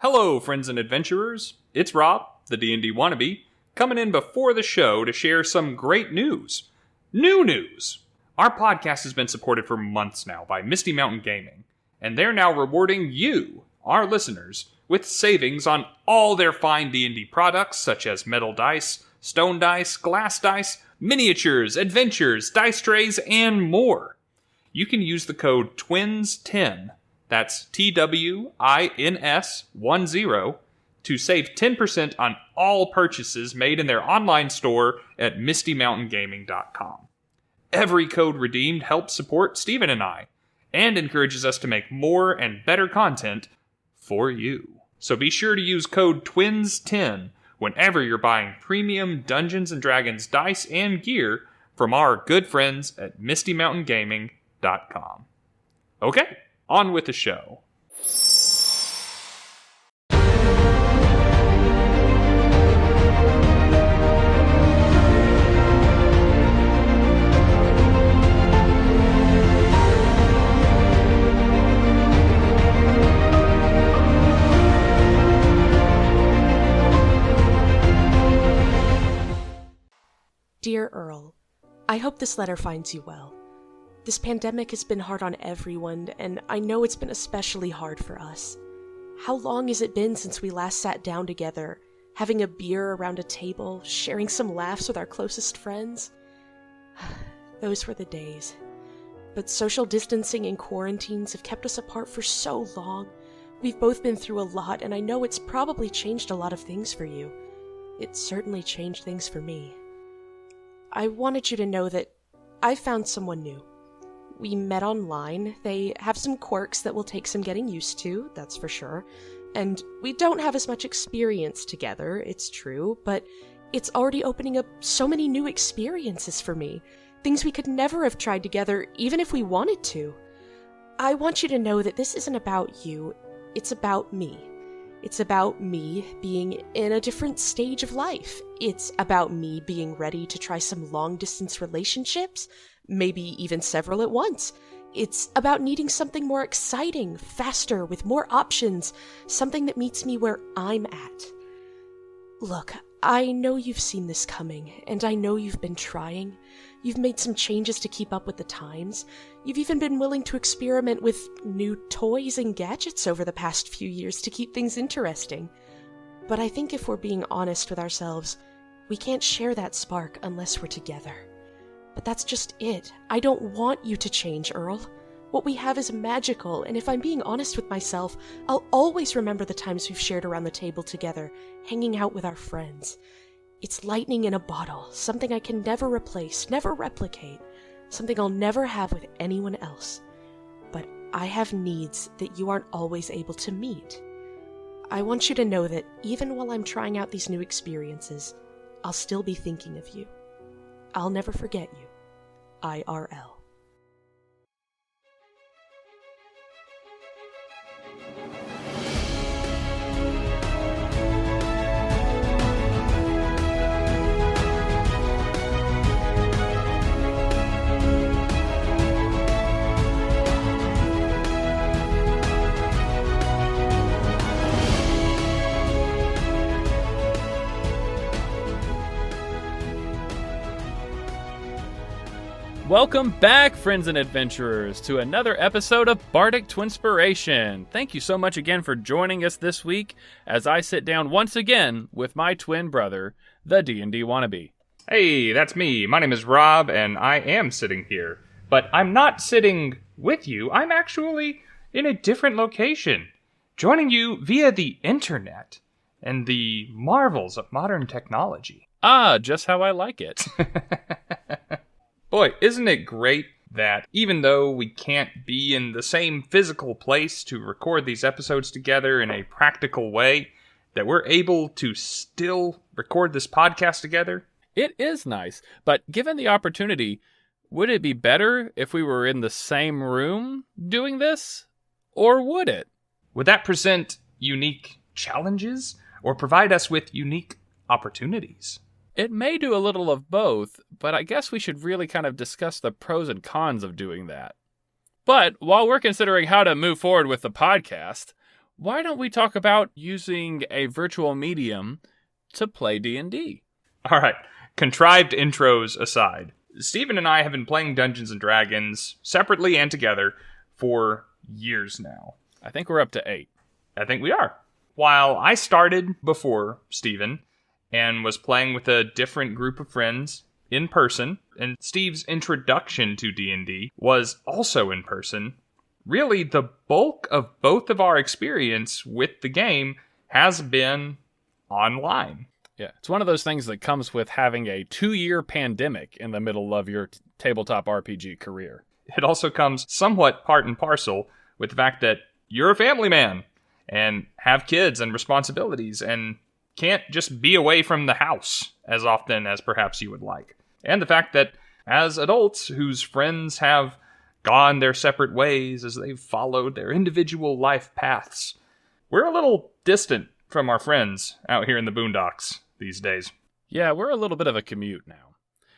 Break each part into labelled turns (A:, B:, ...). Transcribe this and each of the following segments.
A: Hello, friends and adventurers. It's Rob, the D&D wannabe, coming in before the show to share some great news. New news! Our podcast has been supported for months now by Misty Mountain Gaming, and they're now rewarding you, our listeners, with savings on all their fine D&D products such as metal dice, stone dice, glass dice, miniatures, adventures, dice trays, and more. You can use the code TWINS10, that's TWINS10, to save 10% on all purchases made in their online store at mistymountaingaming.com. Every code redeemed helps support Steven and I, and encourages us to make more and better content for you. So be sure to use code TWINS10 whenever you're buying premium Dungeons & Dragons dice and gear from our good friends at mistymountaingaming.com. Okay, on with the show.
B: Dear Earl, I hope this letter finds you well. This pandemic has been hard on everyone, and I know it's been especially hard for us. How long has it been since we last sat down together, having a beer around a table, sharing some laughs with our closest friends? Those were the days. But social distancing and quarantines have kept us apart for so long. We've both been through a lot, and I know it's probably changed a lot of things for you. It certainly changed things for me. I wanted you to know that I found someone new. We met online. They have some quirks that will take some getting used to, that's for sure. And we don't have as much experience together, it's true, but it's already opening up so many new experiences for me. Things we could never have tried together, even if we wanted to. I want you to know that this isn't about you, it's about me. It's about me being in a different stage of life. It's about me being ready to try some long-distance relationships, maybe even several at once. It's about needing something more exciting, faster, with more options, something that meets me where I'm at. Look, I know you've seen this coming, and I know you've been trying. You've made some changes to keep up with the times. You've even been willing to experiment with new toys and gadgets over the past few years to keep things interesting. But I think if we're being honest with ourselves, we can't share that spark unless we're together. But that's just it. I don't want you to change, Earl. What we have is magical, and if I'm being honest with myself, I'll always remember the times we've shared around the table together, hanging out with our friends. It's lightning in a bottle, something I can never replace, never replicate, something I'll never have with anyone else. But I have needs that you aren't always able to meet. I want you to know that even while I'm trying out these new experiences, I'll still be thinking of you. I'll never forget you. IRL.
A: Welcome back, friends and adventurers, to another episode of Bardic Twinspiration. Thank you so much again for joining us this week as I sit down once again with my twin brother, the D&D wannabe. Hey, that's me. My name is Rob, and I am sitting here. But I'm not sitting with you. I'm actually in a different location, joining you via the internet and the marvels of modern technology. Ah, just how I like it. Boy, isn't it great that even though we can't be in the same physical place to record these episodes together in a practical way, that we're able to still record this podcast together? It is nice, but given the opportunity, would it be better if we were in the same room doing this? Or would it? Would that present unique challenges or provide us with unique opportunities? It may do a little of both, but I guess we should really kind of discuss the pros and cons of doing that. But while we're considering how to move forward with the podcast,
C: why don't we talk about using a virtual medium to play D&D?
A: All right, contrived intros aside, Steven and I have been playing Dungeons & Dragons separately and together for years now.
C: I think we're up to 8.
A: I think we are. While I started before Steven and was playing with a different group of friends in person, and Steve's introduction to D&D was also in person, really the bulk of both of our experience with the game has been online.
C: Yeah, it's one of those things that comes with having a 2-year pandemic in the middle of your tabletop RPG career.
A: It also comes somewhat part and parcel with the fact that you're a family man and have kids and responsibilities and can't just be away from the house as often as perhaps you would like. And the fact that as adults whose friends have gone their separate ways as they've followed their individual life paths, we're a little distant from our friends out here in the boondocks these days.
C: Yeah, we're a little bit of a commute now.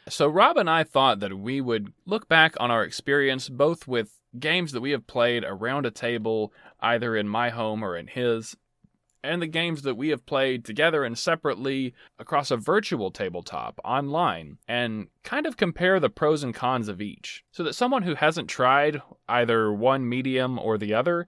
C: So Rob and I thought that we would look back on our experience both with games that we have played around a table, either in my home or in his, and the games that we have played together and separately across a virtual tabletop online, and kind of compare the pros and cons of each, so that someone who hasn't tried either one medium or the other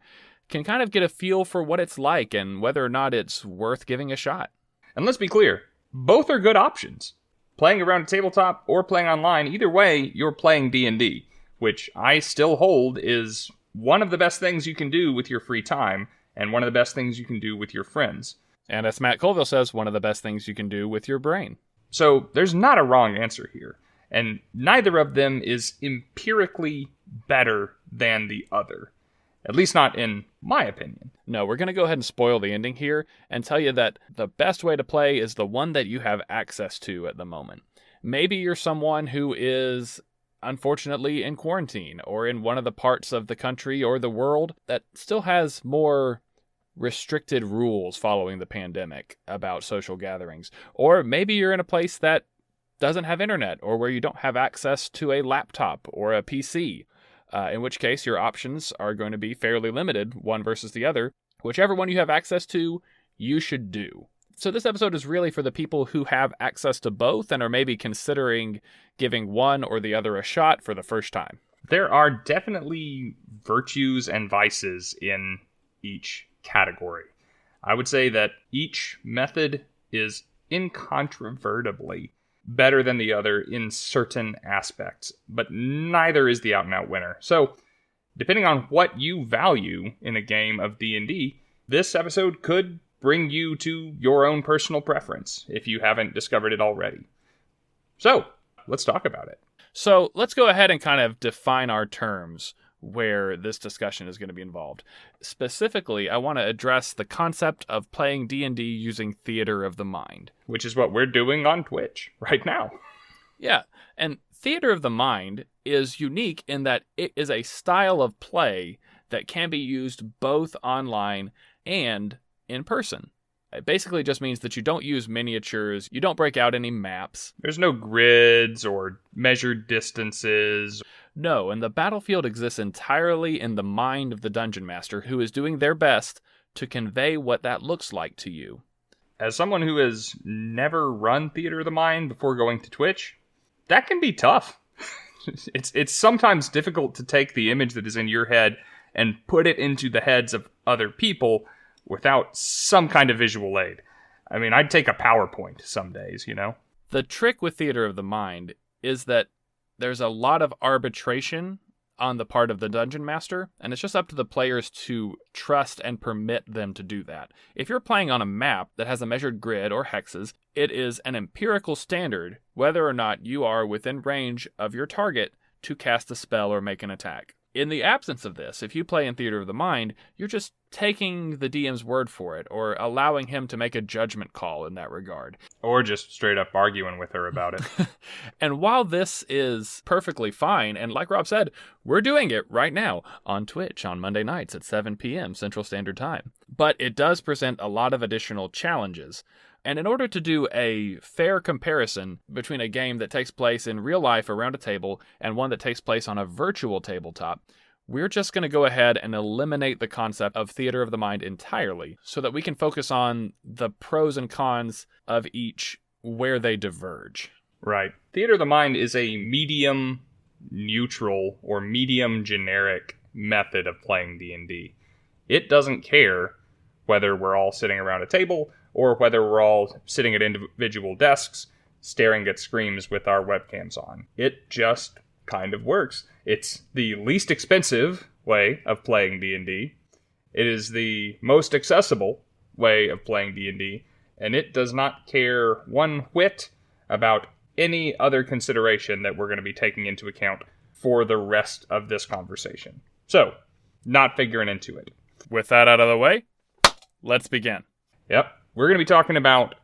C: can kind of get a feel for what it's like and whether or not it's worth giving a shot.
A: And let's be clear, both are good options. Playing around a tabletop or playing online, either way, you're playing D&D, which I still hold is one of the best things you can do with your free time, and one of the best things you can do with your friends.
C: And as Matt Colville says, one of the best things you can do with your brain.
A: So there's not a wrong answer here, and neither of them is empirically better than the other. At least not in my opinion.
C: No, we're going to go ahead and spoil the ending here and tell you that the best way to play is the one that you have access to at the moment. Maybe you're someone who is unfortunately in quarantine or in one of the parts of the country or the world that still has more restricted rules following the pandemic about social gatherings. Or maybe you're in a place that doesn't have internet or where you don't have access to a laptop or a PC. In which case, your options are going to be fairly limited, one versus the other. Whichever one you have access to, you should do. So this episode is really for the people who have access to both and are maybe considering giving one or the other a shot for the first time.
A: There are definitely virtues and vices in each category. I would say that each method is incontrovertibly better than the other in certain aspects, but neither is the out-and-out winner. So, depending on what you value in a game of D&D, this episode could bring you to your own personal preference, if you haven't discovered it already. So, let's talk about it.
C: So, let's go ahead and kind of define our terms where this discussion is going to be involved. Specifically, I want to address the concept of playing D&D using theater of the mind.
A: Which is what we're doing on Twitch right now.
C: Yeah, and theater of the mind is unique in that it is a style of play that can be used both online and in person. It basically just means that you don't use miniatures, you don't break out any maps.
A: There's no grids or measured distances.
C: No, and the battlefield exists entirely in the mind of the Dungeon Master, who is doing their best to convey what that looks like to you.
A: As someone who has never run Theater of the Mind before going to Twitch, that can be tough. It's sometimes difficult to take the image that is in your head and put it into the heads of other people without some kind of visual aid. I mean, I'd take a PowerPoint some days, you know?
C: The trick with Theater of the Mind is that there's a lot of arbitration on the part of the Dungeon Master, and it's just up to the players to trust and permit them to do that. If you're playing on a map that has a measured grid or hexes, it is an empirical standard whether or not you are within range of your target to cast a spell or make an attack. In the absence of this, if you play in Theater of the Mind, you're just taking the DM's word for it, or allowing him to make a judgment call in that regard.
A: Or just straight up arguing with her about it.
C: And while this is perfectly fine, and like Rob said, we're doing it right now on Twitch on Monday nights at 7 p.m. Central Standard Time. But it does present a lot of additional challenges. And in order to do a fair comparison between a game that takes place in real life around a table and one that takes place on a virtual tabletop, we're just going to go ahead and eliminate the concept of theater of the mind entirely so that we can focus on the pros and cons of each where they diverge.
A: Right. Theater of the mind is a medium neutral or medium generic method of playing D&D. It doesn't care whether we're all sitting around a table or whether we're all sitting at individual desks staring at screens with our webcams on. It just kind of works. It's the least expensive way of playing D&D. It is the most accessible way of playing D&D, and it does not care one whit about any other consideration that we're going to be taking into account for the rest of this conversation. So, not figuring into it.
C: With that out of the way, let's begin.
A: Yep. We're going to be talking about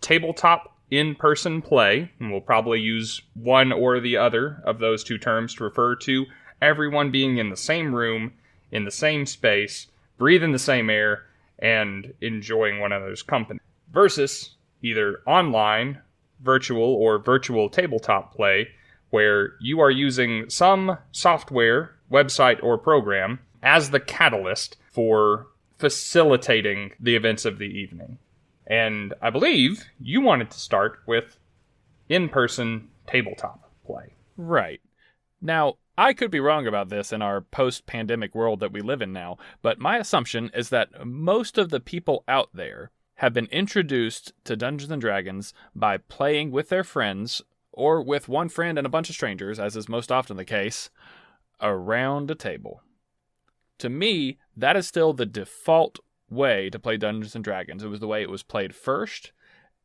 A: tabletop in-person play, and we'll probably use one or the other of those two terms to refer to everyone being in the same room, in the same space, breathing the same air, and enjoying one another's company. Versus either online, virtual, or virtual tabletop play, where you are using some software, website, or program as the catalyst for facilitating the events of the evening. And I believe you wanted to start with in-person tabletop play.
C: Right. Now, I could be wrong about this in our post-pandemic world that we live in now, but my assumption is that most of the people out there have been introduced to Dungeons & Dragons by playing with their friends, or with one friend and a bunch of strangers, as is most often the case, around a table. To me, that is still the default way to play Dungeons & Dragons. It was the way it was played first,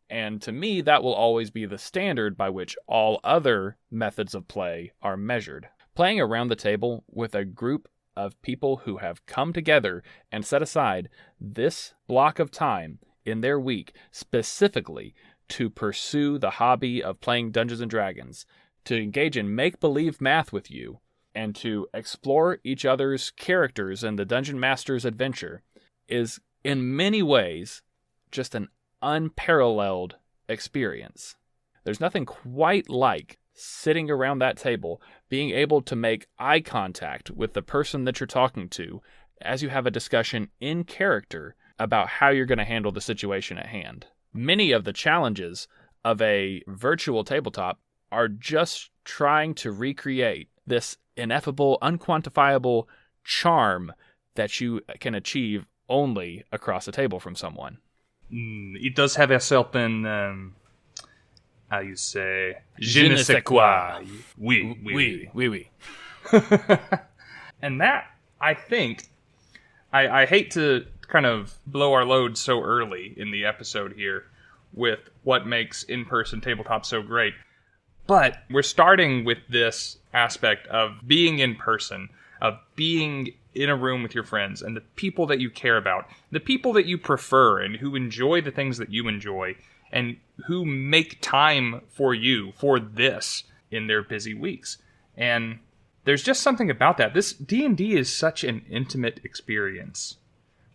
C: and to me, that will always be the standard by which all other methods of play are measured. Playing around the table with a group of people who have come together and set aside this block of time in their week specifically to pursue the hobby of playing Dungeons & Dragons, to engage in make-believe math with you, and to explore each other's characters in the Dungeon Master's adventure is, in many ways, just an unparalleled experience. There's nothing quite like sitting around that table, being able to make eye contact with the person that you're talking to as you have a discussion in character about how you're going to handle the situation at hand. Many of the challenges of a virtual tabletop are just trying to recreate this ineffable, unquantifiable charm that you can achieve only across a table from someone.
A: It does have a certain, how you say, je ne sais quoi.
C: Oui.
A: And that, I think, I hate to kind of blow our load so early in the episode here with what makes in-person tabletop so great, but we're starting with this aspect of being in person, of being in a room with your friends and the people that you care about, the people that you prefer and who enjoy the things that you enjoy, and who make time for you for this in their busy weeks. And there's just something about that. This D&D is such an intimate experience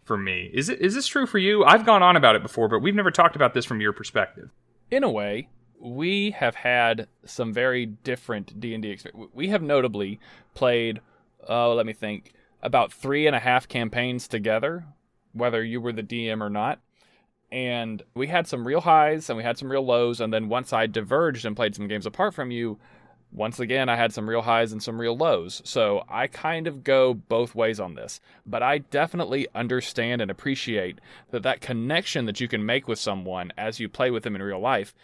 A: for me. Is this true for you? I've gone on about it before, but we've never talked about this from your perspective.
C: In a way, we have had some very different D&D experiences. We have notably played, let me think, about 3.5 campaigns together, whether you were the DM or not. And we had some real highs and we had some real lows. And then once I diverged and played some games apart from you, once again, I had some real highs and some real lows. So I kind of go both ways on this. But I definitely understand and appreciate that connection that you can make with someone as you play with them in real life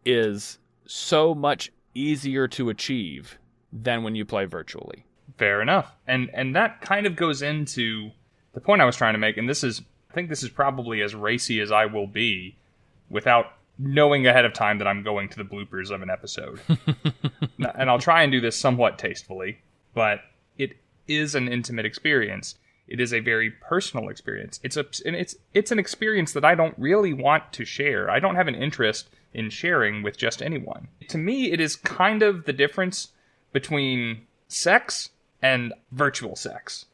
C: is so much easier to achieve than when you play virtually.
A: Fair enough. And that kind of goes into the point I was trying to make, and I think this is probably as racy as I will be without knowing ahead of time that I'm going to the bloopers of an episode. And I'll try and do this somewhat tastefully, but it is an intimate experience. It is a very personal experience. It's an experience that I don't really want to share. I don't have an interest in sharing with just anyone. To me, it is kind of the difference between sex and virtual sex.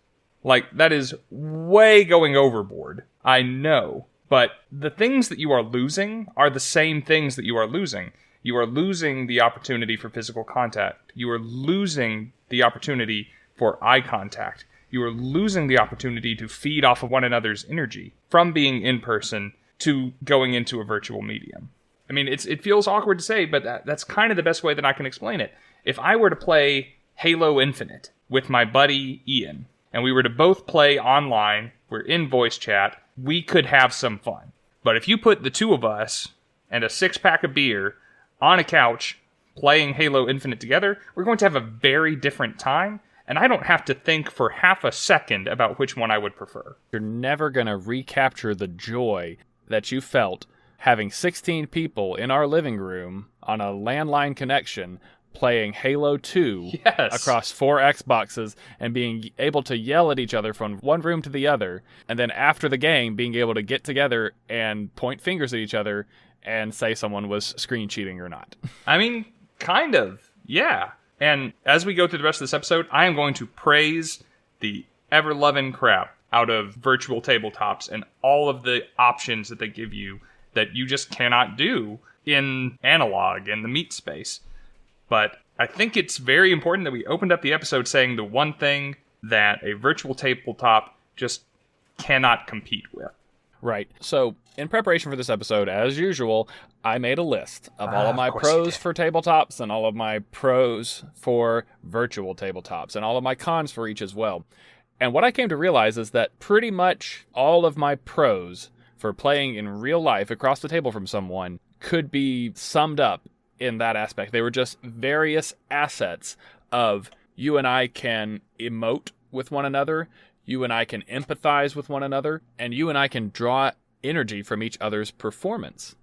A: Like, that is way going overboard, I know. But the things that you are losing are the same things that you are losing. You are losing the opportunity for physical contact. You are losing the opportunity for eye contact. You are losing the opportunity to feed off of one another's energy from being in person to going into a virtual medium. I mean, it feels awkward to say, but that's kind of the best way that I can explain it. If I were to play Halo Infinite with my buddy Ian, and we were to both play online, we're in voice chat, we could have some fun. But if you put the two of us and a 6-pack of beer on a couch playing Halo Infinite together, we're going to have a very different time, and I don't have to think for half a second about which one I would prefer.
C: You're never going to recapture the joy that you felt having 16 people in our living room on a landline connection playing Halo 2 across 4 Xboxes and being able to yell at each other from one room to the other, and then after the game being able to get together and point fingers at each other and say someone was screen cheating or not.
A: I mean, kind of, yeah. And as we go through the rest of this episode, I am going to praise the ever-loving crap out of virtual tabletops and all of the options that they give you that you just cannot do in analog, in the meat space. But I think it's very important that we opened up the episode saying the one thing that a virtual tabletop just cannot compete with.
C: Right. So, in preparation for this episode, as usual, I made a list of all of my pros for tabletops and all of my pros for virtual tabletops and all of my cons for each as well. And what I came to realize is that pretty much all of my pros for playing in real life across the table from someone could be summed up in that aspect. They were just various assets of you and I can emote with one another, you and I can empathize with one another, and you and I can draw energy from each other's performance.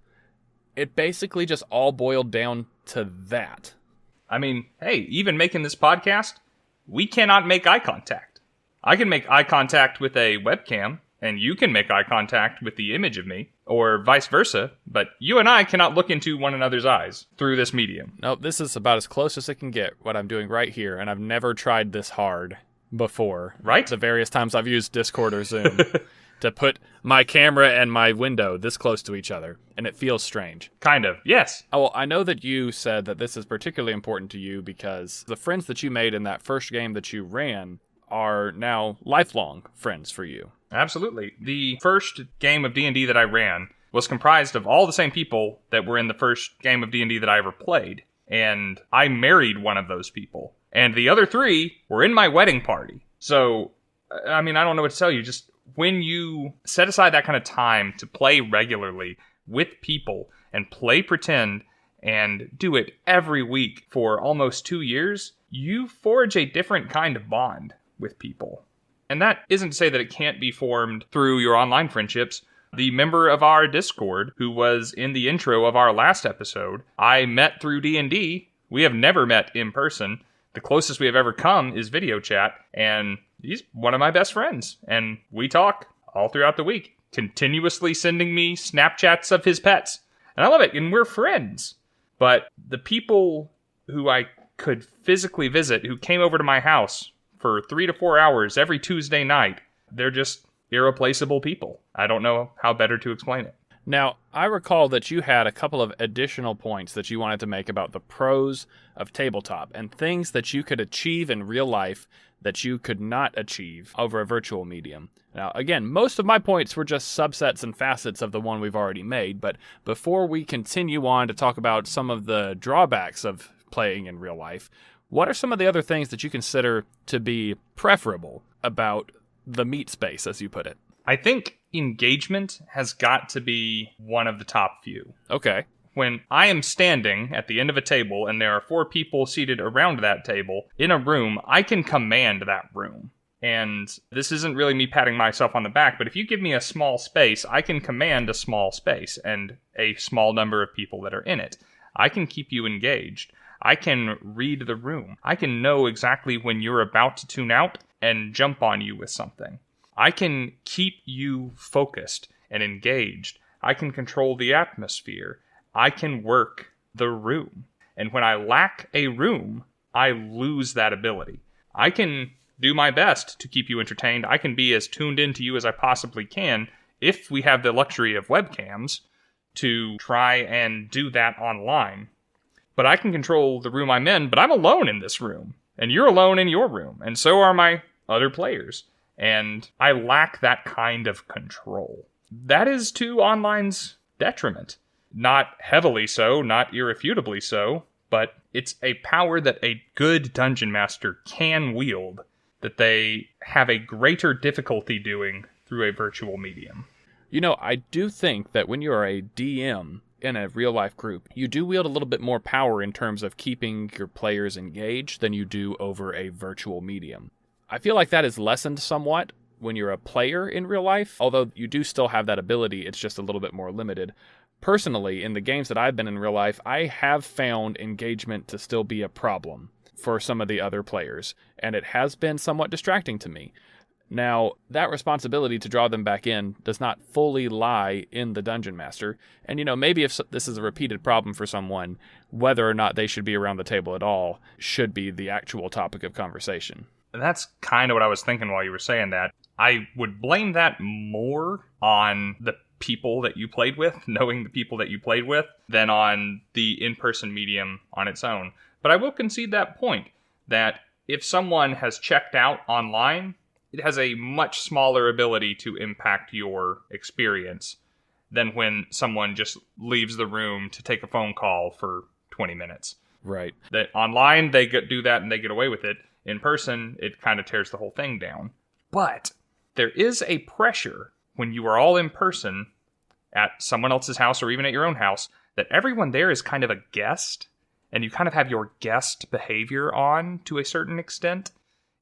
C: It basically just all boiled down to that.
A: I mean, hey, even making this podcast, we cannot make eye contact. I can make eye contact with a webcam, and you can make eye contact with the image of me, or vice versa, but you and I cannot look into one another's eyes through this medium.
C: Nope, this is about as close as it can get, what I'm doing right here, and I've never tried this hard before.
A: Right?
C: The various times I've used Discord or Zoom to put my camera and my window this close to each other, and it feels strange.
A: Kind of, yes.
C: Oh, well, I know that you said that this is particularly important to you because the friends that you made in that first game that you ran are now lifelong friends for you.
A: Absolutely. The first game of D&D that I ran was comprised of all the same people that were in the first game of D&D that I ever played. And I married one of those people. And the other 3 were in my wedding party. So, I mean, I don't know what to tell you. Just when you set aside that kind of time to play regularly with people and play pretend and do it every week for almost 2 years, you forge a different kind of bond with people. And that isn't to say that it can't be formed through your online friendships. The member of our Discord, who was in the intro of our last episode, I met through D&D. We have never met in person. The closest we have ever come is video chat, and he's one of my best friends. And we talk all throughout the week, continuously sending me Snapchats of his pets. And I love it, and we're friends. But the people who I could physically visit, who came over to my house for 3 to 4 hours every Tuesday night, they're just irreplaceable people. I don't know how better to explain it.
C: Now, I recall that you had a couple of additional points that you wanted to make about the pros of tabletop and things that you could achieve in real life that you could not achieve over a virtual medium. Now, again, most of my points were just subsets and facets of the one we've already made, but before we continue on to talk about some of the drawbacks of playing in real life, what are some of the other things that you consider to be preferable about the meat space, as you put it?
A: I think engagement has got to be one of the top few.
C: Okay.
A: When I am standing at the end of a table and there are 4 people seated around that table in a room, I can command that room. And this isn't really me patting myself on the back, but if you give me a small space, I can command a small space and a small number of people that are in it. I can keep you engaged. I can read the room. I can know exactly when you're about to tune out and jump on you with something. I can keep you focused and engaged. I can control the atmosphere. I can work the room. And when I lack a room, I lose that ability. I can do my best to keep you entertained. I can be as tuned into you as I possibly can, if we have the luxury of webcams, to try and do that online. But I can control the room I'm in, but I'm alone in this room. And you're alone in your room, and so are my other players. And I lack that kind of control. That is to online's detriment. Not heavily so, not irrefutably so, but it's a power that a good dungeon master can wield that they have a greater difficulty doing through a virtual medium.
C: You know, I do think that when you're a DM in a real-life group, you do wield a little bit more power in terms of keeping your players engaged than you do over a virtual medium. I feel like that is lessened somewhat when you're a player in real life, although you do still have that ability, it's just a little bit more limited. Personally, in the games that I've been in real life, I have found engagement to still be a problem for some of the other players, and it has been somewhat distracting to me. Now, that responsibility to draw them back in does not fully lie in the Dungeon Master, and maybe if this is a repeated problem for someone, whether or not they should be around the table at all should be the actual topic of conversation.
A: And that's kind of what I was thinking while you were saying that. I would blame that more on the people that you played with, knowing the people that you played with, than on the in-person medium on its own. But I will concede that point, that if someone has checked out online, it has a much smaller ability to impact your experience than when someone just leaves the room to take a phone call for 20 minutes.
C: Right.
A: That online, they do that and they get away with it. In person, it kind of tears the whole thing down. But there is a pressure when you are all in person at someone else's house or even at your own house that everyone there is kind of a guest, and you kind of have your guest behavior on to a certain extent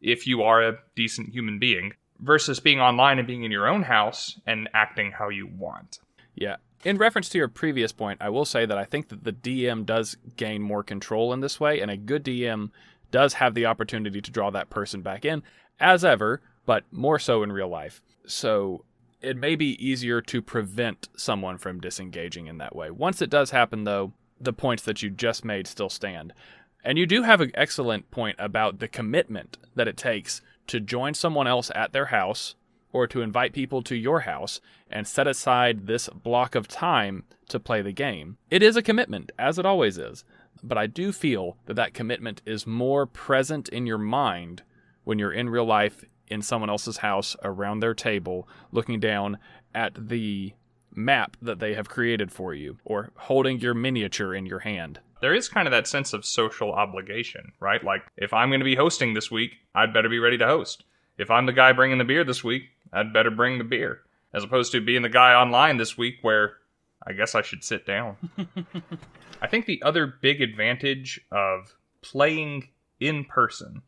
A: if you are a decent human being, versus being online and being in your own house and acting how you want.
C: Yeah. In reference to your previous point, I will say that I think that the DM does gain more control in this way, and a good DM does have the opportunity to draw that person back in, as ever, but more so in real life. So it may be easier to prevent someone from disengaging in that way. Once it does happen, though, the points that you just made still stand. And you do have an excellent point about the commitment that it takes to join someone else at their house or to invite people to your house and set aside this block of time to play the game. It is a commitment, as it always is. But I do feel that that commitment is more present in your mind when you're in real life in someone else's house around their table looking down at the map that they have created for you or holding your miniature in your hand.
A: There is kind of that sense of social obligation, right? Like, if I'm going to be hosting this week, I'd better be ready to host. If I'm the guy bringing the beer this week, I'd better bring the beer. As opposed to being the guy online this week where I guess I should sit down. I think the other big advantage of playing in person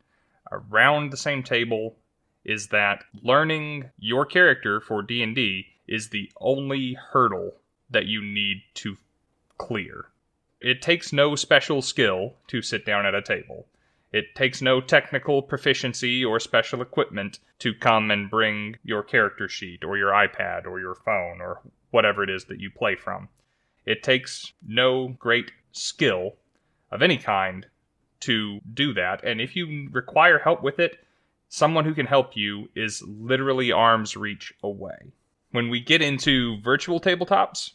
A: around the same table is that learning your character for D&D is the only hurdle that you need to clear. It takes no special skill to sit down at a table. It takes no technical proficiency or special equipment to come and bring your character sheet or your iPad or your phone or whatever it is that you play from. It takes no great skill of any kind to do that, and if you require help with it, someone who can help you is literally arm's reach away. When we get into virtual tabletops,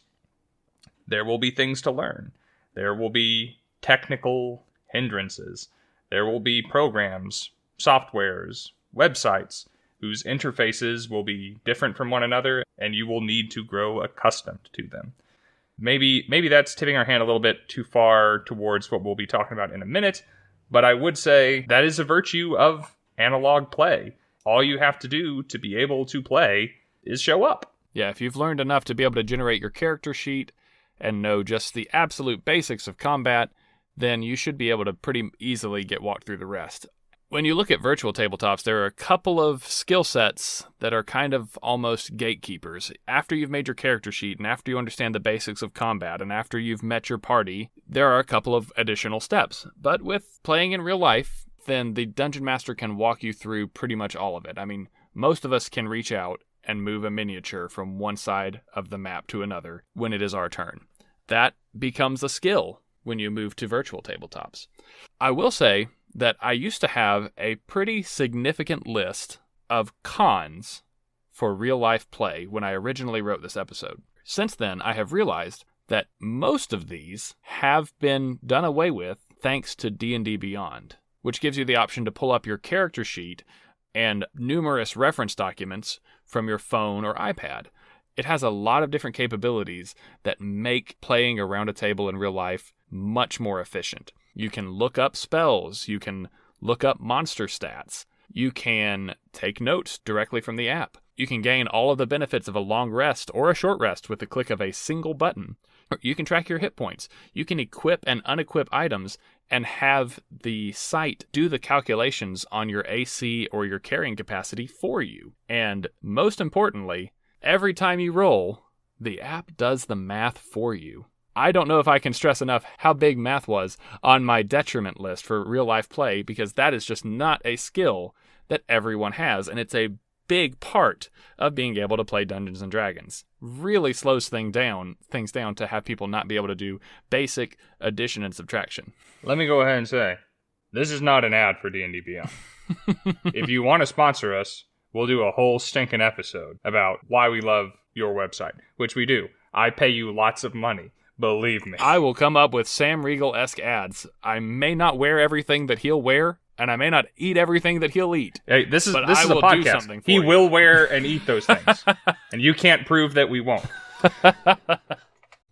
A: there will be things to learn. There will be technical hindrances. There will be programs, softwares, websites whose interfaces will be different from one another, and you will need to grow accustomed to them. Maybe that's tipping our hand a little bit too far towards what we'll be talking about in a minute, but I would say that is a virtue of analog play. All you have to do to be able to play is show up.
C: Yeah, if you've learned enough to be able to generate your character sheet and know just the absolute basics of combat, then you should be able to pretty easily get walked through the rest. When you look at virtual tabletops, there are a couple of skill sets that are kind of almost gatekeepers. After you've made your character sheet, and after you understand the basics of combat, and after you've met your party, there are a couple of additional steps. But with playing in real life, then the Dungeon Master can walk you through pretty much all of it. I mean, most of us can reach out and move a miniature from one side of the map to another when it is our turn. That becomes a skill when you move to virtual tabletops. I will say that I used to have a pretty significant list of cons for real-life play when I originally wrote this episode. Since then, I have realized that most of these have been done away with thanks to D&D Beyond. which gives you the option to pull up your character sheet and numerous reference documents from your phone or iPad. It has a lot of different capabilities that make playing around a table in real life much more efficient. You can look up spells, you can look up monster stats, you can take notes directly from the app. You can gain all of the benefits of a long rest or a short rest with the click of a single button. You can track your hit points. You can equip and unequip items and have the site do the calculations on your AC or your carrying capacity for you. And most importantly, every time you roll, the app does the math for you. I don't know if I can stress enough how big math was on my detriment list for real-life play, because that is just not a skill that everyone has, and it's a big part of being able to play Dungeons & Dragons. Really slows things down to have people not be able to do basic addition and subtraction.
A: Let me go ahead and say, this is not an ad for D&D Beyond. If you want to sponsor us, we'll do a whole stinking episode about why we love your website, which we do. I pay you lots of money. Believe me.
C: I will come up with Sam Riegel-esque ads. I may not wear everything that he'll wear, and I may not eat everything that he'll eat.
A: Hey, this is a podcast. He will wear and eat those things. And you can't prove that we won't.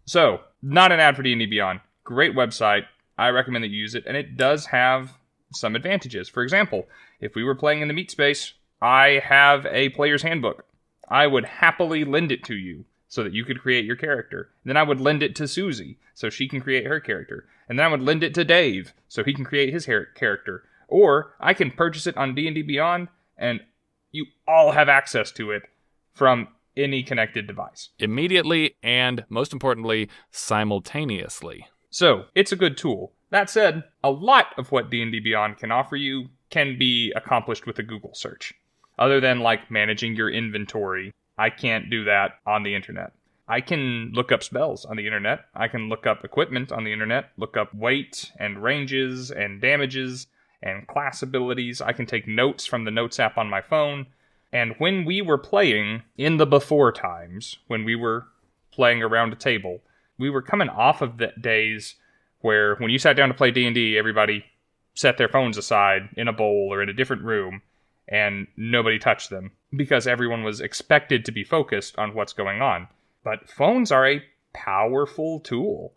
A: So, not an ad for D&D Beyond. Great website. I recommend that you use it. And it does have some advantages. For example, if we were playing in the meat space, I have a player's handbook. I would happily lend it to you so that you could create your character. Then I would lend it to Susie so she can create her character. And then I would lend it to Dave so he can create his character. Or I can purchase it on D&D Beyond, and you all have access to it from any connected device.
C: Immediately and, most importantly, simultaneously.
A: So, it's a good tool. That said, a lot of what D&D Beyond can offer you can be accomplished with a Google search. Other than, like, managing your inventory, I can't do that on the internet. I can look up spells on the internet. I can look up equipment on the internet, look up weight and ranges and damages and class abilities. I can take notes from the Notes app on my phone. And when we were playing in the before times, when we were playing around a table, we were coming off of the days where when you sat down to play D&D, everybody set their phones aside in a bowl or in a different room, and nobody touched them because everyone was expected to be focused on what's going on. But phones are a powerful tool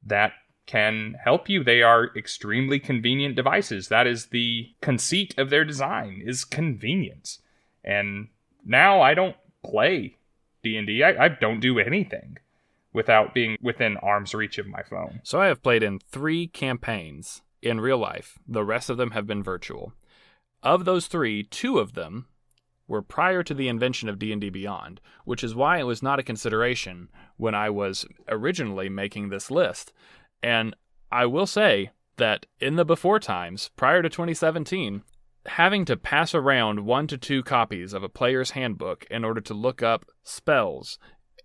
A: that can help you. They are extremely convenient devices. That is the conceit of their design, is convenience. And now I don't play D&D. I don't do anything without being within arm's reach of my phone.
C: So I have played in 3 campaigns in real life. The rest of them have been virtual. Of those 3, 2 of them were prior to the invention of D&D Beyond, which is why it was not a consideration when I was originally making this list. And I will say that in the before times, prior to 2017, having to pass around 1 to 2 copies of a player's handbook in order to look up spells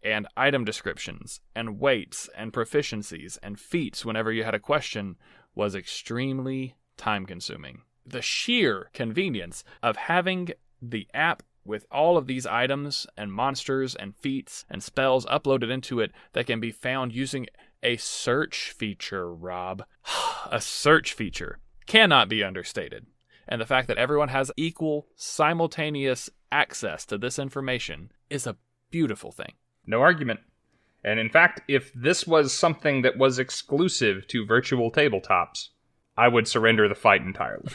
C: and item descriptions and weights and proficiencies and feats whenever you had a question was extremely time-consuming. The sheer convenience of having the app with all of these items and monsters and feats and spells uploaded into it that can be found using a search feature, Rob. A search feature cannot be understated. And the fact that everyone has equal, simultaneous access to this information is a beautiful thing.
A: No argument. And in fact, if this was something that was exclusive to virtual tabletops, I would surrender the fight entirely.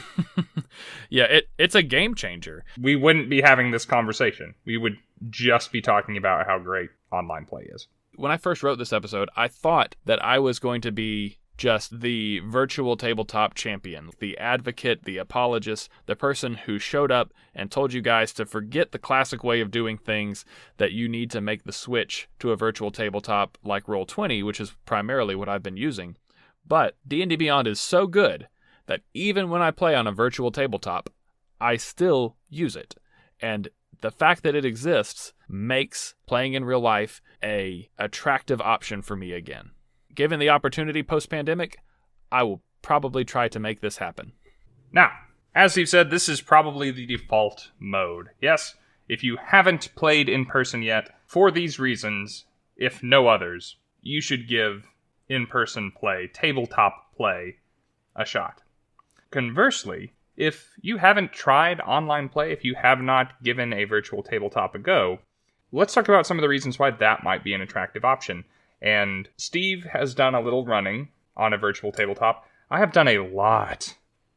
C: Yeah, it's a game changer.
A: We wouldn't be having this conversation. We would just be talking about how great online play is.
C: When I first wrote this episode, I thought that I was going to be just the virtual tabletop champion, the advocate, the apologist, the person who showed up and told you guys to forget the classic way of doing things, that you need to make the switch to a virtual tabletop like Roll20, which is primarily what I've been using. But D&D Beyond is so good that even when I play on a virtual tabletop, I still use it. And the fact that it exists makes playing in real life an attractive option for me again. Given the opportunity post-pandemic, I will probably try to make this happen.
A: Now, as Steve said, this is probably the default mode. Yes, if you haven't played in person yet, for these reasons, if no others, you should give in-person play, tabletop play, a shot. Conversely, if you haven't tried online play, if you have not given a virtual tabletop a go, let's talk about some of the reasons why that might be an attractive option. And Steve has done a little running on a virtual tabletop. I have done a lot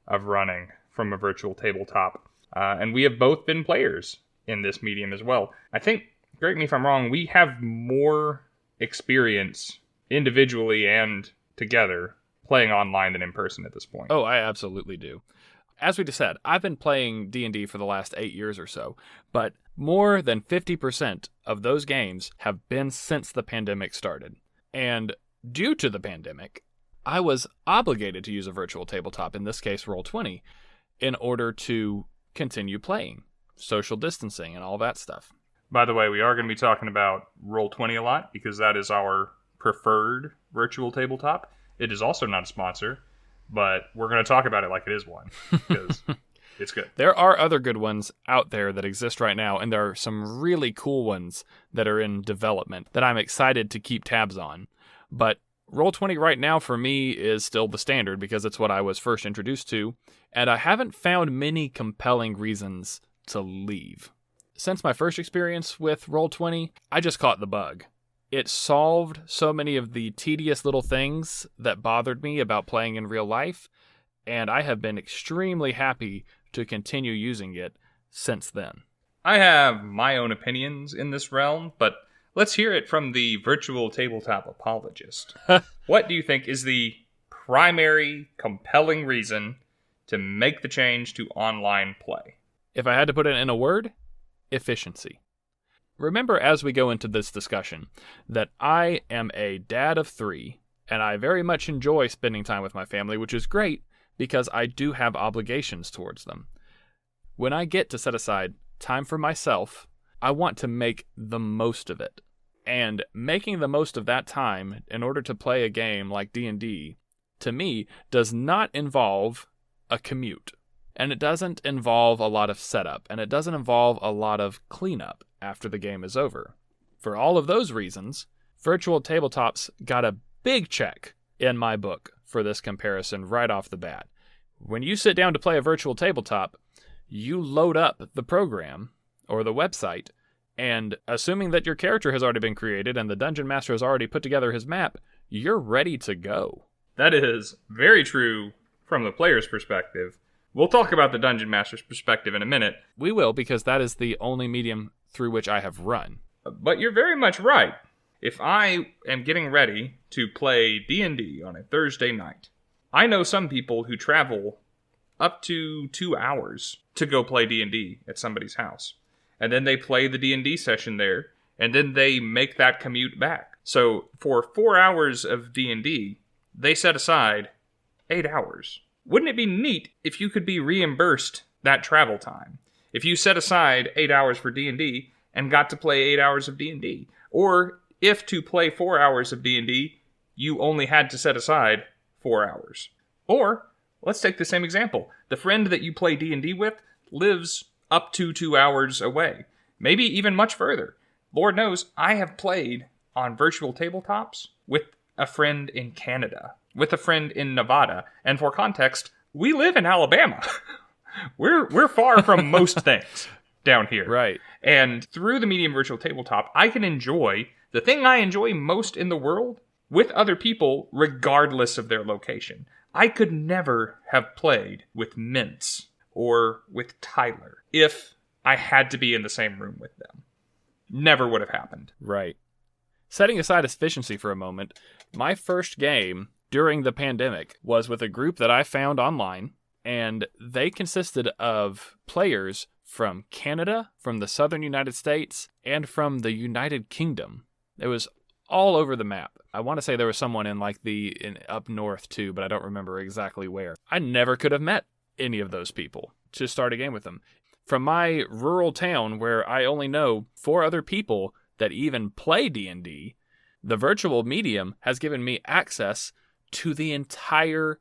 A: of running from a virtual tabletop. And we have both been players in this medium as well. I think, correct me if I'm wrong, we have more experience individually and together playing online than in person at this point.
C: Oh, I absolutely do. As we just said, I've been playing D&D for the last 8 years or so, but more than 50% of those games have been since the pandemic started. And due to the pandemic, I was obligated to use a virtual tabletop, in this case Roll20, in order to continue playing, social distancing and all that stuff.
A: By the way, we are going to be talking about Roll20 a lot because that is our preferred virtual tabletop. It is also not a sponsor, but we're going to talk about it like it is one because it's good.
C: There are other good ones out there that exist right now, and there are some really cool ones that are in development that I'm excited to keep tabs on. But Roll20 right now for me is still the standard because it's what I was first introduced to, and I haven't found many compelling reasons to leave. Since my first experience with Roll20, I just caught the bug. It solved so many of the tedious little things that bothered me about playing in real life, and I have been extremely happy to continue using it since then.
A: I have my own opinions in this realm, but let's hear it from the virtual tabletop apologist. What do you think is the primary compelling reason to make the change to online play?
C: If I had to put it in a word, efficiency. Remember as we go into this discussion that I am a dad of 3, and I very much enjoy spending time with my family, which is great because I do have obligations towards them. When I get to set aside time for myself, I want to make the most of it. And making the most of that time in order to play a game like D&D, to me, does not involve a commute. And it doesn't involve a lot of setup, and it doesn't involve a lot of cleanup after the game is over. For all of those reasons, virtual tabletops got a big check in my book for this comparison right off the bat. When you sit down to play a virtual tabletop, you load up the program or the website, and assuming that your character has already been created and the dungeon master has already put together his map, you're ready to go.
A: That is very true from the player's perspective. We'll talk about the dungeon master's perspective in a minute.
C: We will, because that is the only medium through which I have run.
A: But you're very much right. If I am getting ready to play D&D on a Thursday night, I know some people who travel up to 2 hours to go play D&D at somebody's house. And then they play the D&D session there, and then they make that commute back. So for 4 hours of D&D, they set aside 8 hours. Wouldn't it be neat if you could be reimbursed that travel time? If you set aside 8 hours for D&D and got to play 8 hours of D&D. Or if to play 4 hours of D&D, you only had to set aside 4 hours. Or, let's take the same example. The friend that you play D&D with lives up to 2 hours away. Maybe even much further. Lord knows, I have played on virtual tabletops with a friend in Canada, with a friend in Nevada, and for context, we live in Alabama. We're far from most things down here.
C: Right.
A: And through the medium virtual tabletop, I can enjoy the thing I enjoy most in the world with other people, regardless of their location. I could never have played with Mintz or with Tyler if I had to be in the same room with them. Never would have happened.
C: Right. Setting aside efficiency for a moment, my first game during the pandemic was with a group that I found online, and they consisted of players from Canada, from the southern United States, and from the United Kingdom. It was all over the map. I want to say there was someone in up north too, but I don't remember exactly where. I never could have met any of those people to start a game with them. From my rural town where I only know 4 other people that even play D&D, the virtual medium has given me access to the entire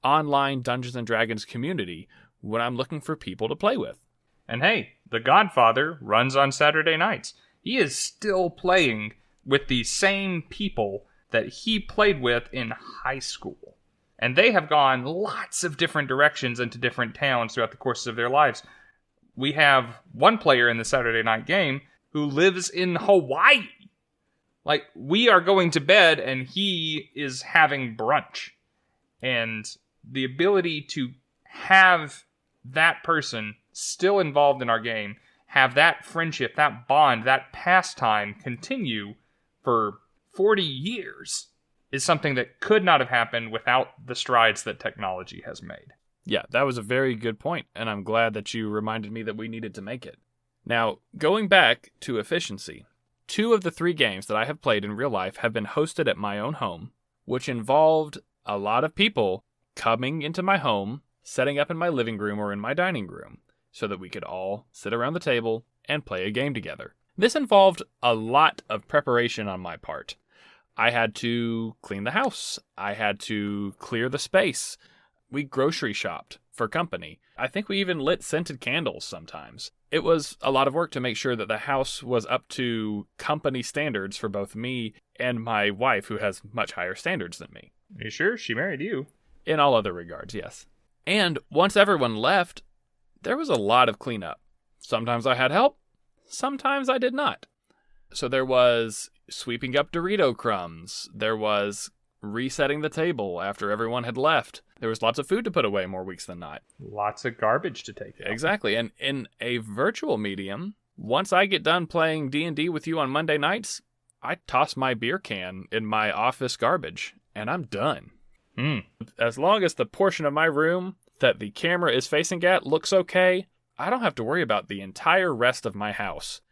C: online Dungeons & Dragons community when I'm looking for people to play with.
A: And hey, The Godfather runs on Saturday nights. He is still playing with the same people that he played with in high school. And they have gone lots of different directions into different towns throughout the course of their lives. We have one player in the Saturday night game who lives in Hawaii. Like, we are going to bed and he is having brunch. And the ability to have that person still involved in our game, have that friendship, that bond, that pastime continue for 40 years is something that could not have happened without the strides that technology has made.
C: Yeah, that was a very good point, and I'm glad that you reminded me that we needed to make it. Now, going back to efficiency, 2 of the 3 games that I have played in real life have been hosted at my own home, which involved a lot of people coming into my home, setting up in my living room or in my dining room, so that we could all sit around the table and play a game together. This involved a lot of preparation on my part. I had to clean the house. I had to clear the space. We grocery shopped for company. I think we even lit scented candles sometimes. It was a lot of work to make sure that the house was up to company standards for both me and my wife, who has much higher standards than me.
A: Are you sure? She married you.
C: In all other regards, yes. And once everyone left, there was a lot of cleanup. Sometimes I had help. Sometimes I did not. So there was sweeping up Dorito crumbs. There was resetting the table after everyone had left. There was lots of food to put away more weeks than not.
A: Lots of garbage to take out.
C: Exactly. And in a virtual medium, once I get done playing D&D with you on Monday nights, I toss my beer can in my office garbage, and I'm done. As long as the portion of my room that the camera is facing at looks okay, I don't have to worry about the entire rest of my house.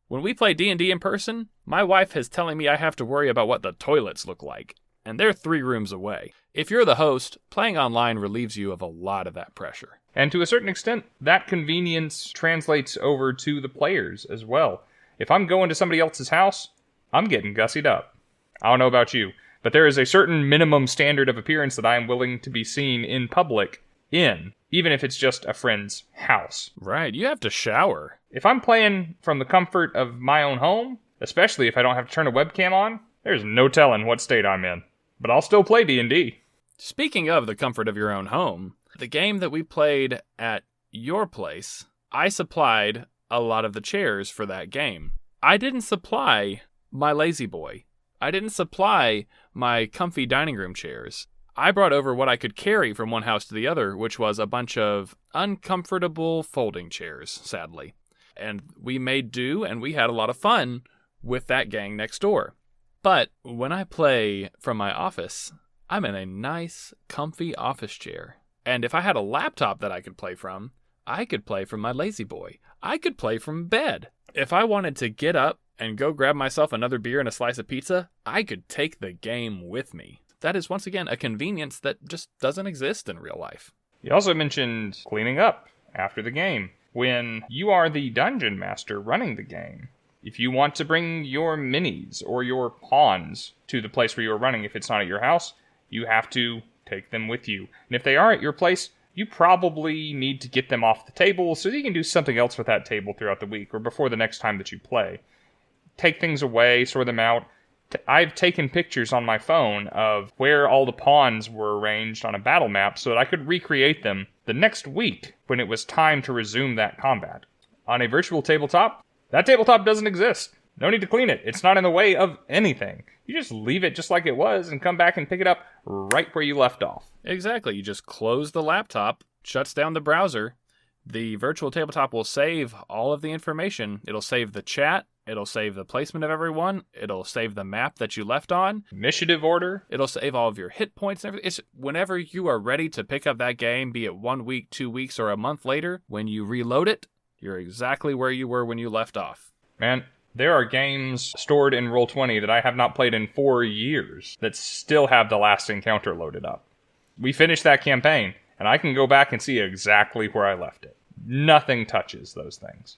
C: When we play D&D in person, my wife is telling me I have to worry about what the toilets look like, and they're 3 rooms away. If you're the host, playing online relieves you of a lot of that pressure.
A: And to a certain extent, that convenience translates over to the players as well. If I'm going to somebody else's house, I'm getting gussied up. I don't know about you, but there is a certain minimum standard of appearance that I am willing to be seen in public in, even if it's just a friend's house.
C: Right, you have to shower.
A: If I'm playing from the comfort of my own home, especially if I don't have to turn a webcam on, there's no telling what state I'm in. But I'll still play D&D.
C: Speaking of the comfort of your own home, the game that we played at your place, I supplied a lot of the chairs for that game. I didn't supply my lazy boy. I didn't supply my comfy dining room chairs. I brought over what I could carry from one house to the other, which was a bunch of uncomfortable folding chairs, sadly. And we made do, and we had a lot of fun with that gang next door. But when I play from my office, I'm in a nice, comfy office chair. And if I had a laptop that I could play from my lazy boy. I could play from bed. If I wanted to get up and go grab myself another beer and a slice of pizza, I could take the game with me. That is, once again, a convenience that just doesn't exist in real life.
A: You also mentioned cleaning up after the game. When you are the dungeon master running the game, if you want to bring your minis or your pawns to the place where you're running, if it's not at your house, you have to take them with you. And if they are at your place, you probably need to get them off the table so that you can do something else with that table throughout the week or before the next time that you play. Take things away, sort them out. I've taken pictures on my phone of where all the pawns were arranged on a battle map so that I could recreate them the next week when it was time to resume that combat. On a virtual tabletop, that tabletop doesn't exist. No need to clean it. It's not in the way of anything. You just leave it just like it was and come back and pick it up right where you left off.
C: Exactly. You just close the laptop, shuts down the browser. The virtual tabletop will save all of the information. It'll save the chat. It'll save the placement of everyone. It'll save the map that you left on.
A: Initiative order.
C: It'll save all of your hit points and everything. It's whenever you are ready to pick up that game, be it 1 week, 2 weeks, or a month later, when you reload it, you're exactly where you were when you left off.
A: Man, there are games stored in Roll20 that I have not played in 4 years that still have the last encounter loaded up. We finished that campaign, and I can go back and see exactly where I left it. Nothing touches those things.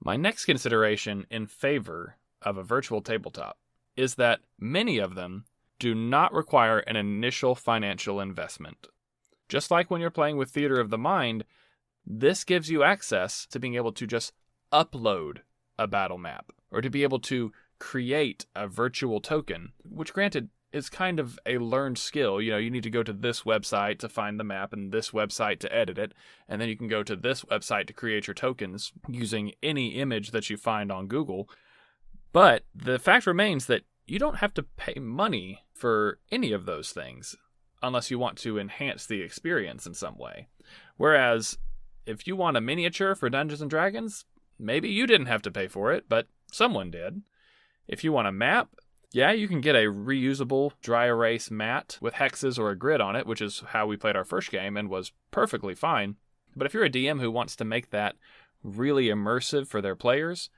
C: My next consideration in favor of a virtual tabletop is that many of them do not require an initial financial investment. Just like when you're playing with Theater of the Mind, this gives you access to being able to just upload a battle map, or to be able to create a virtual token, which granted, is kind of a learned skill. You need to go to this website to find the map and this website to edit it, and then you can go to this website to create your tokens using any image that you find on Google. But the fact remains that you don't have to pay money for any of those things unless you want to enhance the experience in some way. Whereas if you want a miniature for Dungeons & Dragons, maybe you didn't have to pay for it, but someone did. If you want a map, yeah, you can get a reusable dry erase mat with hexes or a grid on it, which is how we played our first game and was perfectly fine. But if you're a DM who wants to make that really immersive for their players,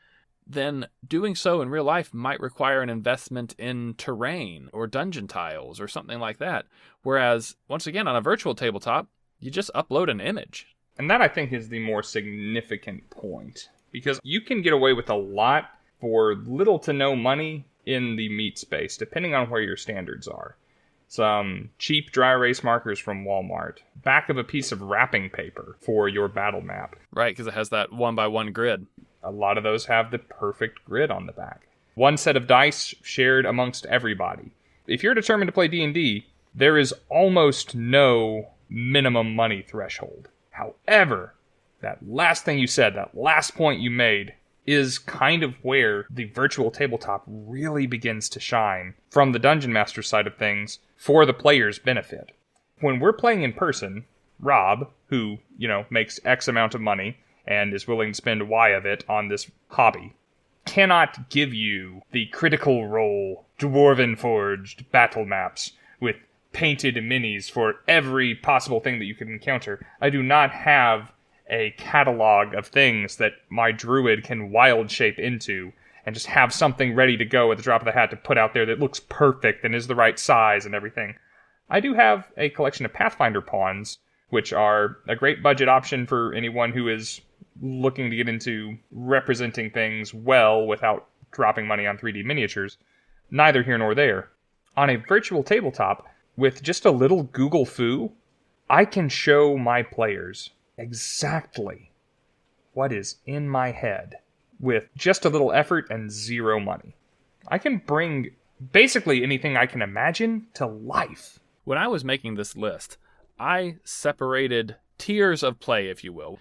C: then doing so in real life might require an investment in terrain or dungeon tiles or something like that. Whereas, once again, on a virtual tabletop, you just upload an image.
A: And that, I think, is the more significant point. Because you can get away with a lot for little to no money in the meat space, depending on where your standards are. Some cheap dry erase markers from Walmart. Back of a piece of wrapping paper for your battle map.
C: Right, because it has that 1x1 grid.
A: A lot of those have the perfect grid on the back. One set of dice shared amongst everybody. If you're determined to play D&D, there is almost no minimum money threshold. However, that last thing you said, that last point you made, is kind of where the virtual tabletop really begins to shine from the Dungeon Master side of things for the player's benefit. When we're playing in person, Rob, who, makes X amount of money and is willing to spend Y of it on this hobby, cannot give you the Critical Role Dwarven Forged battle maps with painted minis for every possible thing that you could encounter. I do not have a catalog of things that my druid can wild shape into and just have something ready to go at the drop of the hat to put out there that looks perfect and is the right size and everything. I do have a collection of Pathfinder pawns, which are a great budget option for anyone who is looking to get into representing things well without dropping money on 3D miniatures. Neither here nor there. On a virtual tabletop, with just a little Google foo, I can show my players exactly what is in my head with just a little effort and zero money. I can bring basically anything I can imagine to life.
C: When I was making this list, I separated tiers of play, if you will.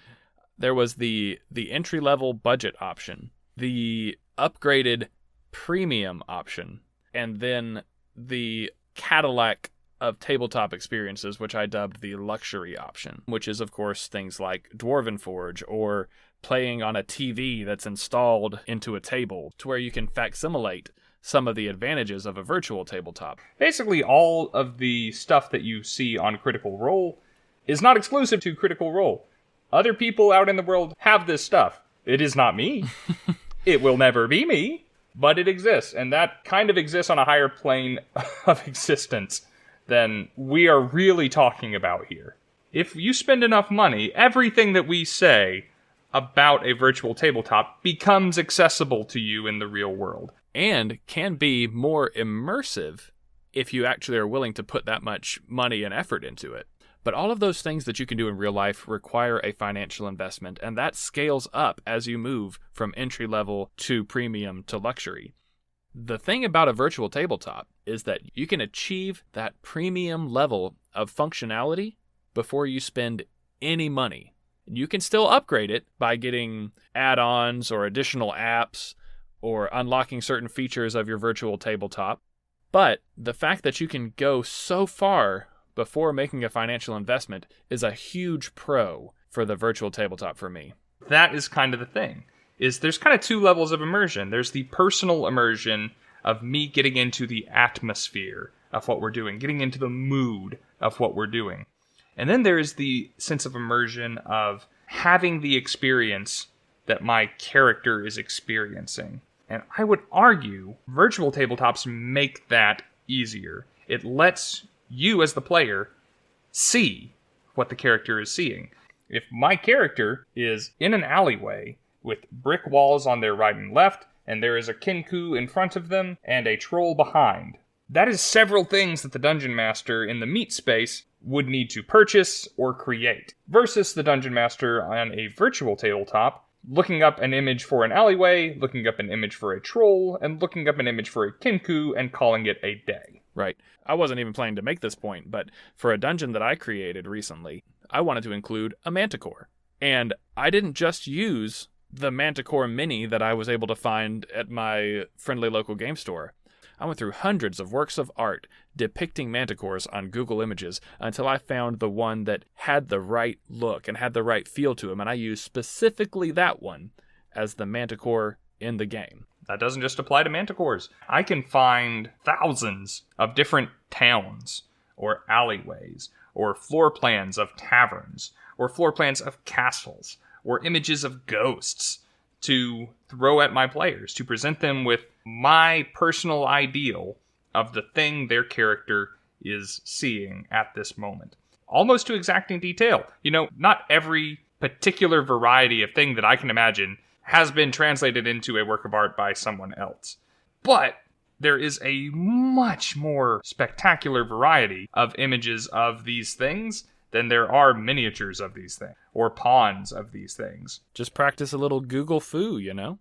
C: There was the entry-level budget option, the upgraded premium option, and then the Cadillac of tabletop experiences, which I dubbed the luxury option, which is, of course, things like Dwarven Forge or playing on a TV that's installed into a table to where you can facsimilate some of the advantages of a virtual tabletop.
A: Basically, all of the stuff that you see on Critical Role is not exclusive to Critical Role. Other people out in the world have this stuff. It is not me. It will never be me, but it exists, and that kind of exists on a higher plane of existence than we are really talking about here. If you spend enough money, everything that we say about a virtual tabletop becomes accessible to you in the real world.
C: And can be more immersive if you actually are willing to put that much money and effort into it. But all of those things that you can do in real life require a financial investment, and that scales up as you move from entry level to premium to luxury. The thing about a virtual tabletop is that you can achieve that premium level of functionality before you spend any money. You can still upgrade it by getting add-ons or additional apps or unlocking certain features of your virtual tabletop. But the fact that you can go so far before making a financial investment is a huge pro for the virtual tabletop for me.
A: That is kind of the thing. There's kind of two levels of immersion. There's the personal immersion of me getting into the atmosphere of what we're doing, getting into the mood of what we're doing. And then there's the sense of immersion of having the experience that my character is experiencing. And I would argue virtual tabletops make that easier. It lets you as the player see what the character is seeing. If my character is in an alleyway with brick walls on their right and left, and there is a Kenku in front of them, and a troll behind. That is several things that the Dungeon Master in the meat space would need to purchase or create, versus the Dungeon Master on a virtual tabletop, looking up an image for an alleyway, looking up an image for a troll, and looking up an image for a Kenku, and calling it a day.
C: Right. I wasn't even planning to make this point, but for a dungeon that I created recently, I wanted to include a manticore. And I didn't just use the manticore mini that I was able to find at my friendly local game store. I went through hundreds of works of art depicting manticores on Google Images until I found the one that had the right look and had the right feel to him, and I used specifically that one as the manticore in the game.
A: That doesn't just apply to manticores. I can find thousands of different towns or alleyways or floor plans of taverns or floor plans of castles or images of ghosts to throw at my players, to present them with my personal ideal of the thing their character is seeing at this moment. Almost to exacting detail. You know, not every particular variety of thing that I can imagine has been translated into a work of art by someone else. But there is a much more spectacular variety of images of these things than there are miniatures of these things, or pawns of these things.
C: Just practice a little Google foo, you know?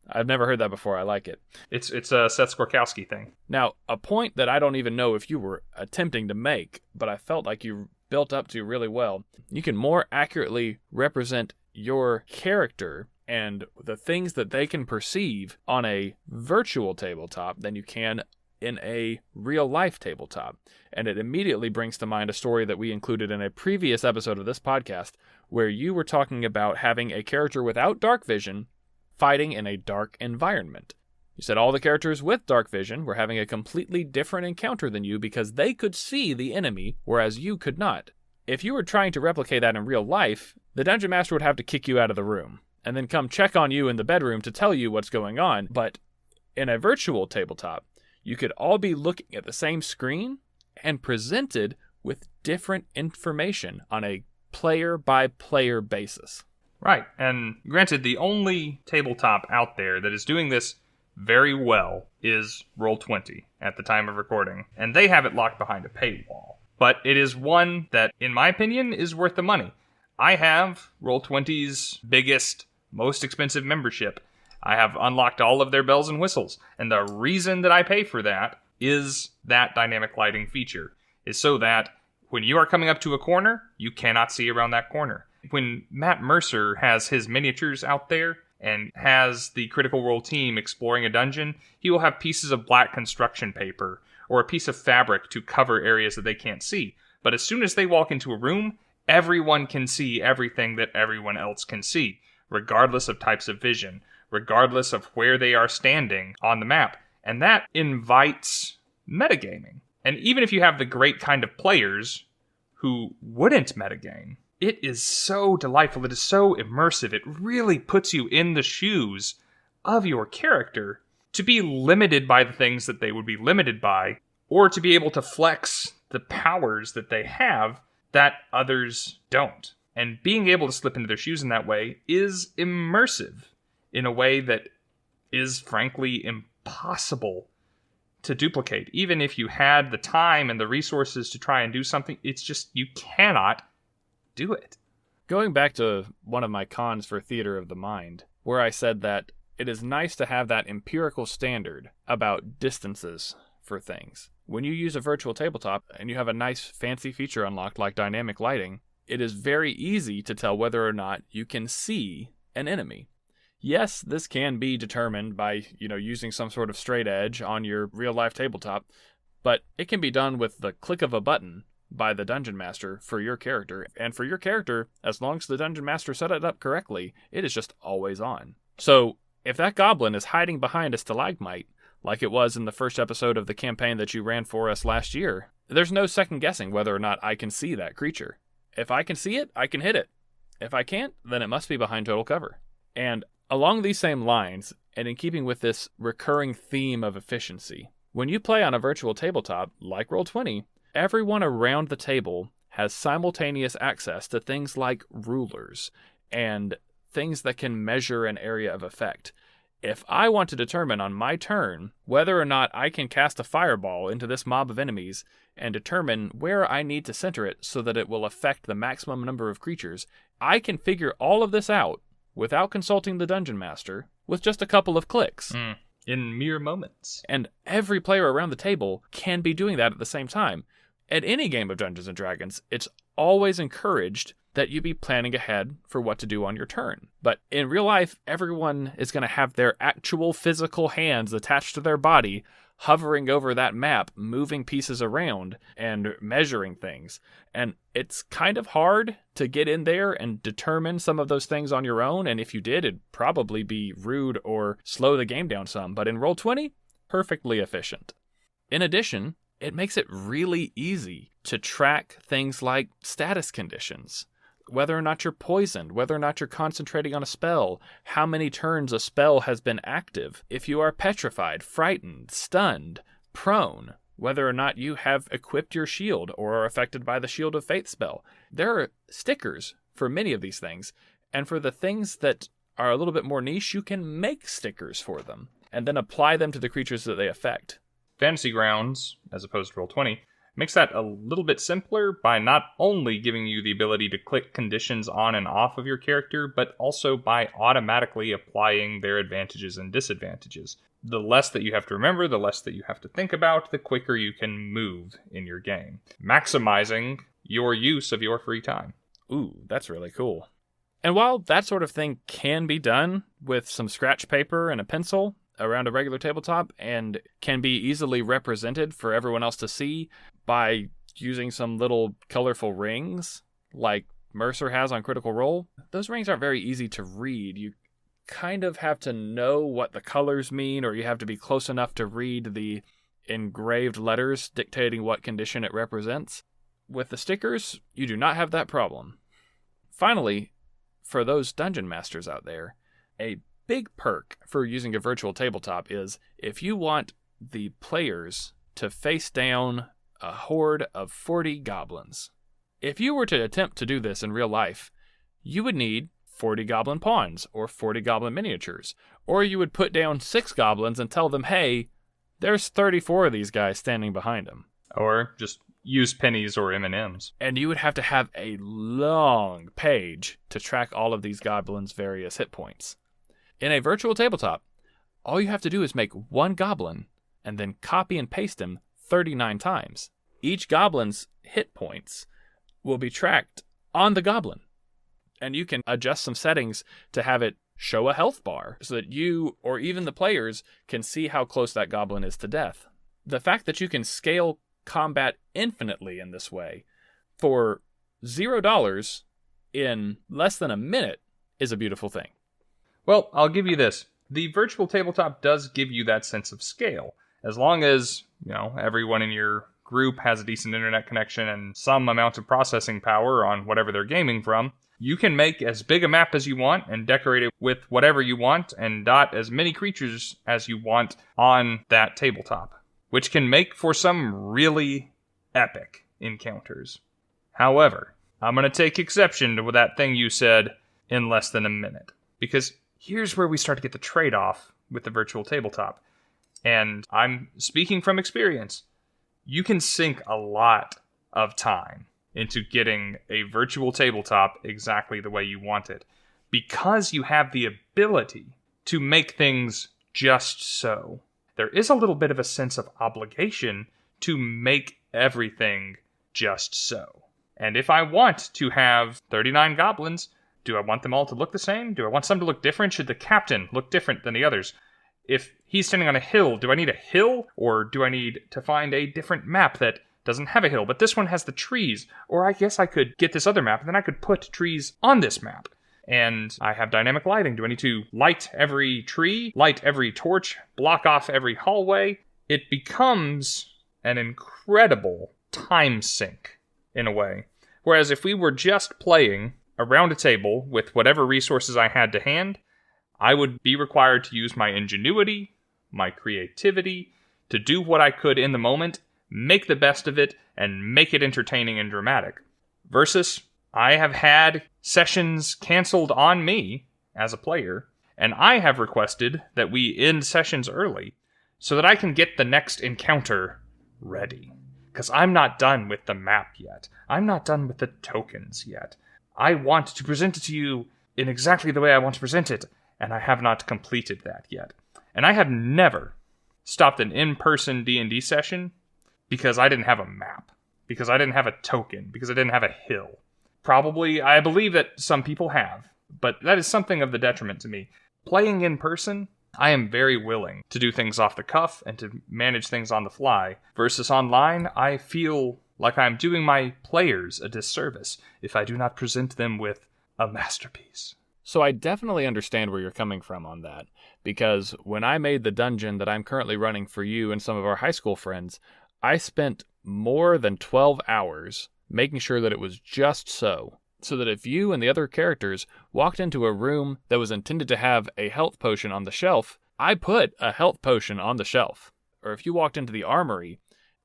C: I've never heard that before. I like it.
A: It's a Seth Skorkowski thing.
C: Now, a point that I don't even know if you were attempting to make, but I felt like you built up to really well. You can more accurately represent your character and the things that they can perceive on a virtual tabletop than you can in a real-life tabletop. And it immediately brings to mind a story that we included in a previous episode of this podcast, where you were talking about having a character without dark vision fighting in a dark environment. You said all the characters with dark vision were having a completely different encounter than you because they could see the enemy, whereas you could not. If you were trying to replicate that in real life, the Dungeon Master would have to kick you out of the room and then come check on you in the bedroom to tell you what's going on. But in a virtual tabletop, you could all be looking at the same screen and presented with different information on a player-by-player basis.
A: Right, and granted, the only tabletop out there that is doing this very well is Roll20 at the time of recording, and they have it locked behind a paywall. But it is one that, in my opinion, is worth the money. I have Roll20's biggest, most expensive membership. I have unlocked all of their bells and whistles, and the reason that I pay for that is that dynamic lighting feature, is so that when you are coming up to a corner, you cannot see around that corner. When Matt Mercer has his miniatures out there and has the Critical Role team exploring a dungeon, he will have pieces of black construction paper or a piece of fabric to cover areas that they can't see. But as soon as they walk into a room, everyone can see everything that everyone else can see, regardless of types of vision, regardless of where they are standing on the map. And that invites metagaming. And even if you have the great kind of players who wouldn't metagame, it is so delightful, it is so immersive, it really puts you in the shoes of your character to be limited by the things that they would be limited by, or to be able to flex the powers that they have that others don't. And being able to slip into their shoes in that way is immersive in a way that is frankly impossible to duplicate. Even if you had the time and the resources to try and do something, it's just, you cannot do it.
C: Going back to one of my cons for Theater of the Mind, where I said that it is nice to have that empirical standard about distances for things. When you use a virtual tabletop and you have a nice fancy feature unlocked like dynamic lighting, it is very easy to tell whether or not you can see an enemy. Yes, this can be determined by, using some sort of straight edge on your real-life tabletop, but it can be done with the click of a button by the Dungeon Master for your character. And for your character, as long as the Dungeon Master set it up correctly, it is just always on. So, if that goblin is hiding behind a stalagmite, like it was in the first episode of the campaign that you ran for us last year, there's no second guessing whether or not I can see that creature. If I can see it, I can hit it. If I can't, then it must be behind total cover. And along these same lines, and in keeping with this recurring theme of efficiency, when you play on a virtual tabletop like Roll20, everyone around the table has simultaneous access to things like rulers and things that can measure an area of effect. If I want to determine on my turn whether or not I can cast a fireball into this mob of enemies and determine where I need to center it so that it will affect the maximum number of creatures, I can figure all of this out without consulting the Dungeon Master with just a couple of clicks.
A: in mere moments.
C: And every player around the table can be doing that at the same time. At any game of Dungeons & Dragons, it's always encouraged that you be planning ahead for what to do on your turn. But in real life, everyone is going to have their actual physical hands attached to their body, hovering over that map, moving pieces around and measuring things. And it's kind of hard to get in there and determine some of those things on your own. And if you did, it'd probably be rude or slow the game down some. But in Roll20, perfectly efficient. In addition, it makes it really easy to track things like status conditions. Whether or not you're poisoned, whether or not you're concentrating on a spell, how many turns a spell has been active, if you are petrified, frightened, stunned, prone, whether or not you have equipped your shield or are affected by the Shield of Faith spell. There are stickers for many of these things, and for the things that are a little bit more niche, you can make stickers for them and then apply them to the creatures that they affect.
A: Fantasy Grounds, as opposed to Roll20, makes that a little bit simpler by not only giving you the ability to click conditions on and off of your character, but also by automatically applying their advantages and disadvantages. The less that you have to remember, the less that you have to think about, the quicker you can move in your game, maximizing your use of your free time.
C: Ooh, that's really cool. And while that sort of thing can be done with some scratch paper and a pencil around a regular tabletop and can be easily represented for everyone else to see by using some little colorful rings like Mercer has on Critical Role, those rings aren't very easy to read. You kind of have to know what the colors mean, or you have to be close enough to read the engraved letters dictating what condition it represents. With the stickers, you do not have that problem. Finally, for those dungeon masters out there, a big perk for using a virtual tabletop is if you want the players to face down a horde of 40 goblins. If you were to attempt to do this in real life, you would need 40 goblin pawns or 40 goblin miniatures, or you would put down 6 goblins and tell them, hey, there's 34 of these guys standing behind them.
A: Or just use pennies or M&Ms.
C: And you would have to have a long page to track all of these goblins' various hit points. In a virtual tabletop, all you have to do is make one goblin and then copy and paste him 39 times. Each goblin's hit points will be tracked on the goblin. And you can adjust some settings to have it show a health bar so that you or even the players can see how close that goblin is to death. The fact that you can scale combat infinitely in this way for $0 in less than a minute is a beautiful thing.
A: Well, I'll give you this. The virtual tabletop does give you that sense of scale. As long as, everyone in your group has a decent internet connection and some amount of processing power on whatever they're gaming from, you can make as big a map as you want and decorate it with whatever you want and dot as many creatures as you want on that tabletop, which can make for some really epic encounters. However, I'm going to take exception to that thing you said, in less than a minute, because here's where we start to get the trade-off with the virtual tabletop. And I'm speaking from experience. You can sink a lot of time into getting a virtual tabletop exactly the way you want it, because you have the ability to make things just so. There is a little bit of a sense of obligation to make everything just so. And if I want to have 39 goblins, do I want them all to look the same? Do I want some to look different? Should the captain look different than the others? If he's standing on a hill, do I need a hill? Or do I need to find a different map that doesn't have a hill, but this one has the trees? Or I guess I could get this other map, and then I could put trees on this map. And I have dynamic lighting. Do I need to light every tree, light every torch, block off every hallway? It becomes an incredible time sink, in a way. Whereas if we were just playing around a table with whatever resources I had to hand, I would be required to use my ingenuity, my creativity, to do what I could in the moment, make the best of it, and make it entertaining and dramatic. Versus, I have had sessions canceled on me as a player, and I have requested that we end sessions early so that I can get the next encounter ready. Because I'm not done with the map yet. I'm not done with the tokens yet. I want to present it to you in exactly the way I want to present it, and I have not completed that yet. And I have never stopped an in-person D&D session because I didn't have a map, because I didn't have a token, because I didn't have a hill. Probably, I believe that some people have, but that is something of the detriment to me. Playing in person, I am very willing to do things off the cuff and to manage things on the fly. Versus online, I feel like I'm doing my players a disservice if I do not present them with a masterpiece.
C: So I definitely understand where you're coming from on that, because when I made the dungeon that I'm currently running for you and some of our high school friends, I spent more than 12 hours making sure that it was just so that if you and the other characters walked into a room that was intended to have a health potion on the shelf, I put a health potion on the shelf. Or if you walked into the armory,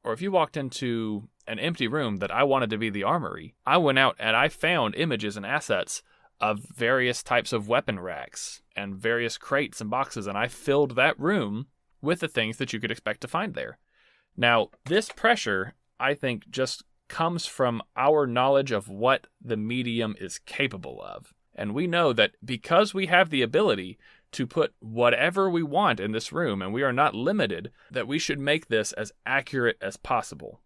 C: or if you walked into an empty room that I wanted to be the armory, I went out and I found images and assets of various types of weapon racks and various crates and boxes, and I filled that room with the things that you could expect to find there. Now, this pressure, I think, just comes from our knowledge of what the medium is capable of. And we know that because we have the ability to put whatever we want in this room, and we are not limited, that we should make this as accurate as possible.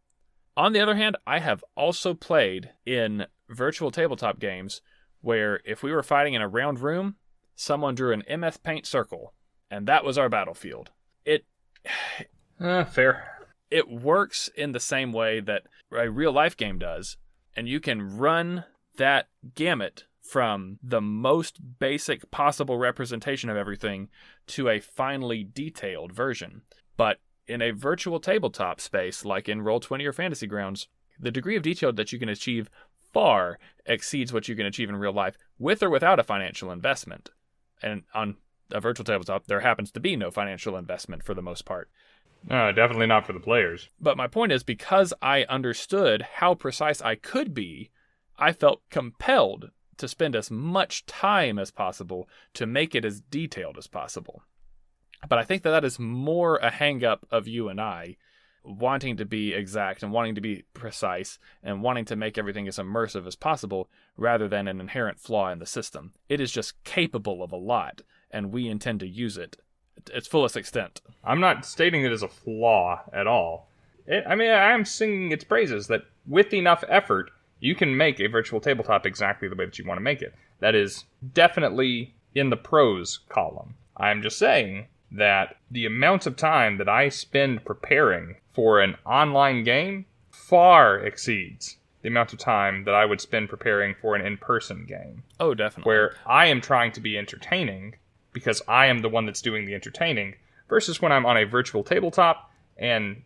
C: On the other hand, I have also played in virtual tabletop games where if we were fighting in a round room, someone drew an MS Paint circle, and that was our battlefield.
A: Fair.
C: It works in the same way that a real-life game does, and you can run that gamut from the most basic possible representation of everything to a finely detailed version. But in a virtual tabletop space, like in Roll20 or Fantasy Grounds, the degree of detail that you can achieve far exceeds what you can achieve in real life, with or without a financial investment. And on a virtual tabletop, there happens to be no financial investment for the most part.
A: Definitely not for the players.
C: But my point is, because I understood how precise I could be, I felt compelled to spend as much time as possible to make it as detailed as possible. But I think that is more a hang-up of you and I, wanting to be exact and wanting to be precise and wanting to make everything as immersive as possible, rather than an inherent flaw in the system. It is just capable of a lot, and we intend to use it to its fullest extent.
A: I'm not stating it as a flaw at all. I'm singing its praises, that with enough effort, you can make a virtual tabletop exactly the way that you want to make it. That is definitely in the pros column. I'm just saying that the amount of time that I spend preparing for an online game far exceeds the amount of time that I would spend preparing for an in-person game.
C: Oh, definitely.
A: Where I am trying to be entertaining because I am the one that's doing the entertaining, versus when I'm on a virtual tabletop and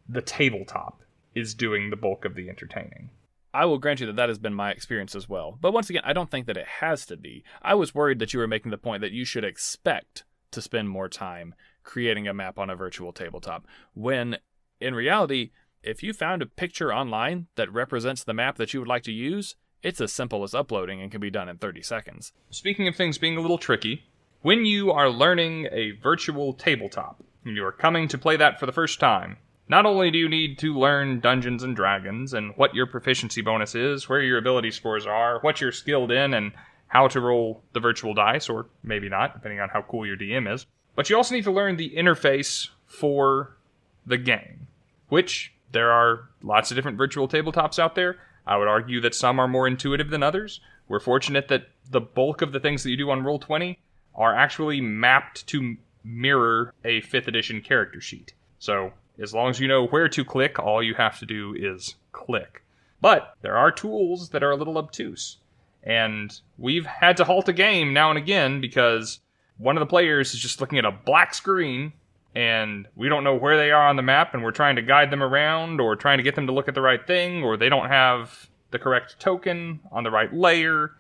A: the tabletop is doing the bulk of the entertaining.
C: I will grant you that has been my experience as well. But once again, I don't think that it has to be. I was worried that you were making the point that you should expect to spend more time creating a map on a virtual tabletop, when in reality, if you found a picture online that represents the map that you would like to use, it's as simple as uploading and can be done in 30 seconds.
A: Speaking of things being a little tricky, when you are learning a virtual tabletop, and you are coming to play that for the first time, not only do you need to learn Dungeons and Dragons and what your proficiency bonus is, where your ability scores are, what you're skilled in, and how to roll the virtual dice, or maybe not, depending on how cool your DM is, but you also need to learn the interface for the game, which there are lots of different virtual tabletops out there. I would argue that some are more intuitive than others. We're fortunate that the bulk of the things that you do on Roll20 are actually mapped to mirror a 5th edition character sheet. So, as long as you know where to click, all you have to do is click. But there are tools that are a little obtuse. And we've had to halt a game now and again because one of the players is just looking at a black screen and we don't know where they are on the map, and we're trying to guide them around or trying to get them to look at the right thing, or they don't have the correct token on the right layer,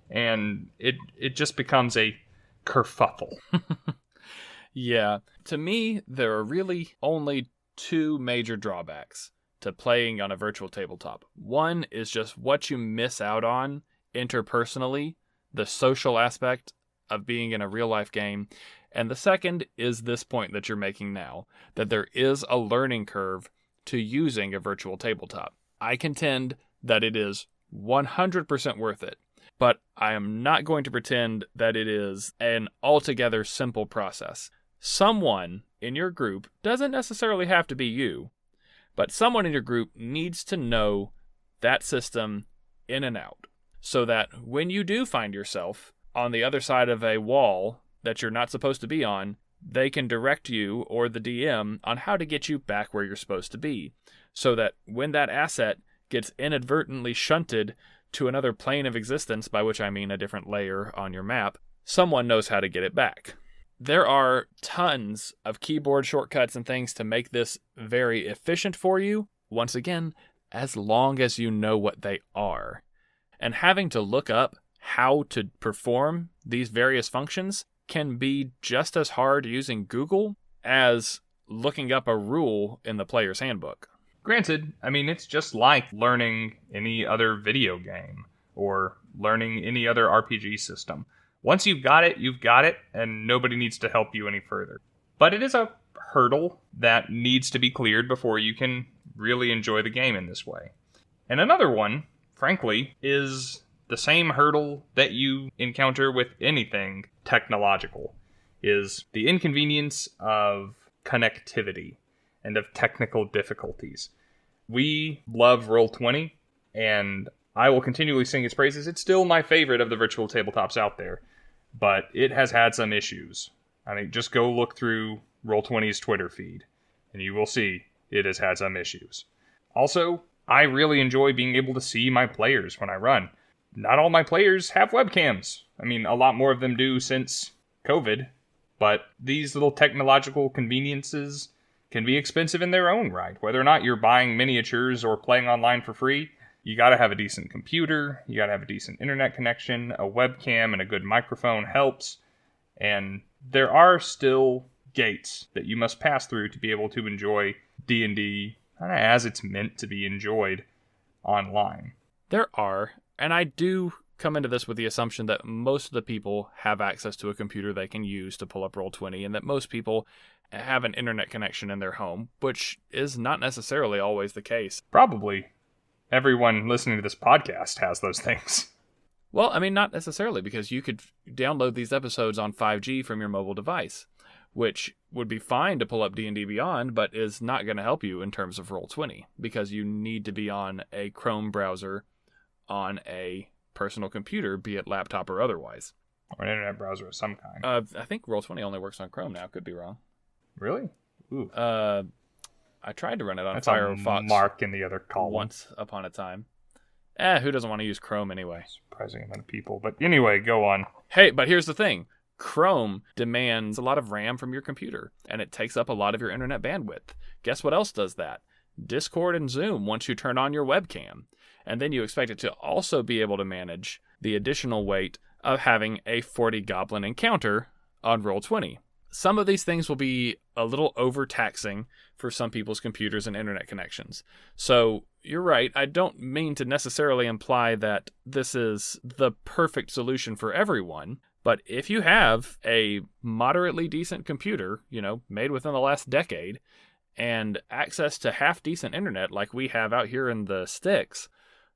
A: and it just becomes a kerfuffle.
C: Yeah. To me, there are really only two major drawbacks to playing on a virtual tabletop. One is just what you miss out on interpersonally, the social aspect of being in a real-life game. And the second is this point that you're making now, that there is a learning curve to using a virtual tabletop. I contend that it is 100% worth it, but I am not going to pretend that it is an altogether simple process. someone in your group, doesn't necessarily have to be you, but someone in your group needs to know that system in and out, so that when you do find yourself on the other side of a wall that you're not supposed to be on, they can direct you or the DM on how to get you back where you're supposed to be, so that when that asset gets inadvertently shunted to another plane of existence, by which I mean a different layer on your map, someone knows how to get it back. There are tons of keyboard shortcuts and things to make this very efficient for you, once again, as long as you know what they are. And having to look up how to perform these various functions can be just as hard using Google as looking up a rule in the player's handbook.
A: Granted, I mean, it's just like learning any other video game or learning any other RPG system. Once you've got it, and nobody needs to help you any further. But it is a hurdle that needs to be cleared before you can really enjoy the game in this way. And another one, frankly, is the same hurdle that you encounter with anything technological, is the inconvenience of connectivity and of technical difficulties. We love Roll20, and I will continually sing its praises. It's still my favorite of the virtual tabletops out there, but it has had some issues. I mean, just go look through Roll20's Twitter feed, and you will see it has had some issues. Also, I really enjoy being able to see my players when I run. Not all my players have webcams. I mean, a lot more of them do since COVID, but these little technological conveniences can be expensive in their own right. Whether or not you're buying miniatures or playing online for free, you gotta have a decent computer, you gotta have a decent internet connection, a webcam and a good microphone helps, and there are still gates that you must pass through to be able to enjoy D&D as it's meant to be enjoyed online.
C: There are, and I do come into this with the assumption that most of the people have access to a computer they can use to pull up Roll20, and that most people have an internet connection in their home, which is not necessarily always the case.
A: Probably everyone listening to this podcast has those things.
C: Well, I mean, not necessarily, because you could download these episodes on 5G from your mobile device, which would be fine to pull up D&D Beyond, but is not going to help you in terms of Roll20, because you need to be on a Chrome browser on a personal computer, be it laptop or otherwise.
A: Or an internet browser of some kind.
C: I think Roll20 only works on Chrome now. Could be wrong.
A: Really? Ooh.
C: I tried to run it on
A: That's
C: Firefox.
A: A mark in the other column.
C: Once upon a time. Who doesn't want to use Chrome anyway?
A: Surprising amount of people. But anyway, go on.
C: Hey, but here's the thing. Chrome demands a lot of RAM from your computer, and it takes up a lot of your internet bandwidth. Guess what else does that? Discord and Zoom once you turn on your webcam. And then you expect it to also be able to manage the additional weight of having a 40 goblin encounter on Roll20. Some of these things will be a little overtaxing for some people's computers and internet connections. So you're right, I don't mean to necessarily imply that this is the perfect solution for everyone, but if you have a moderately decent computer, made within the last decade, and access to half-decent internet like we have out here in the sticks,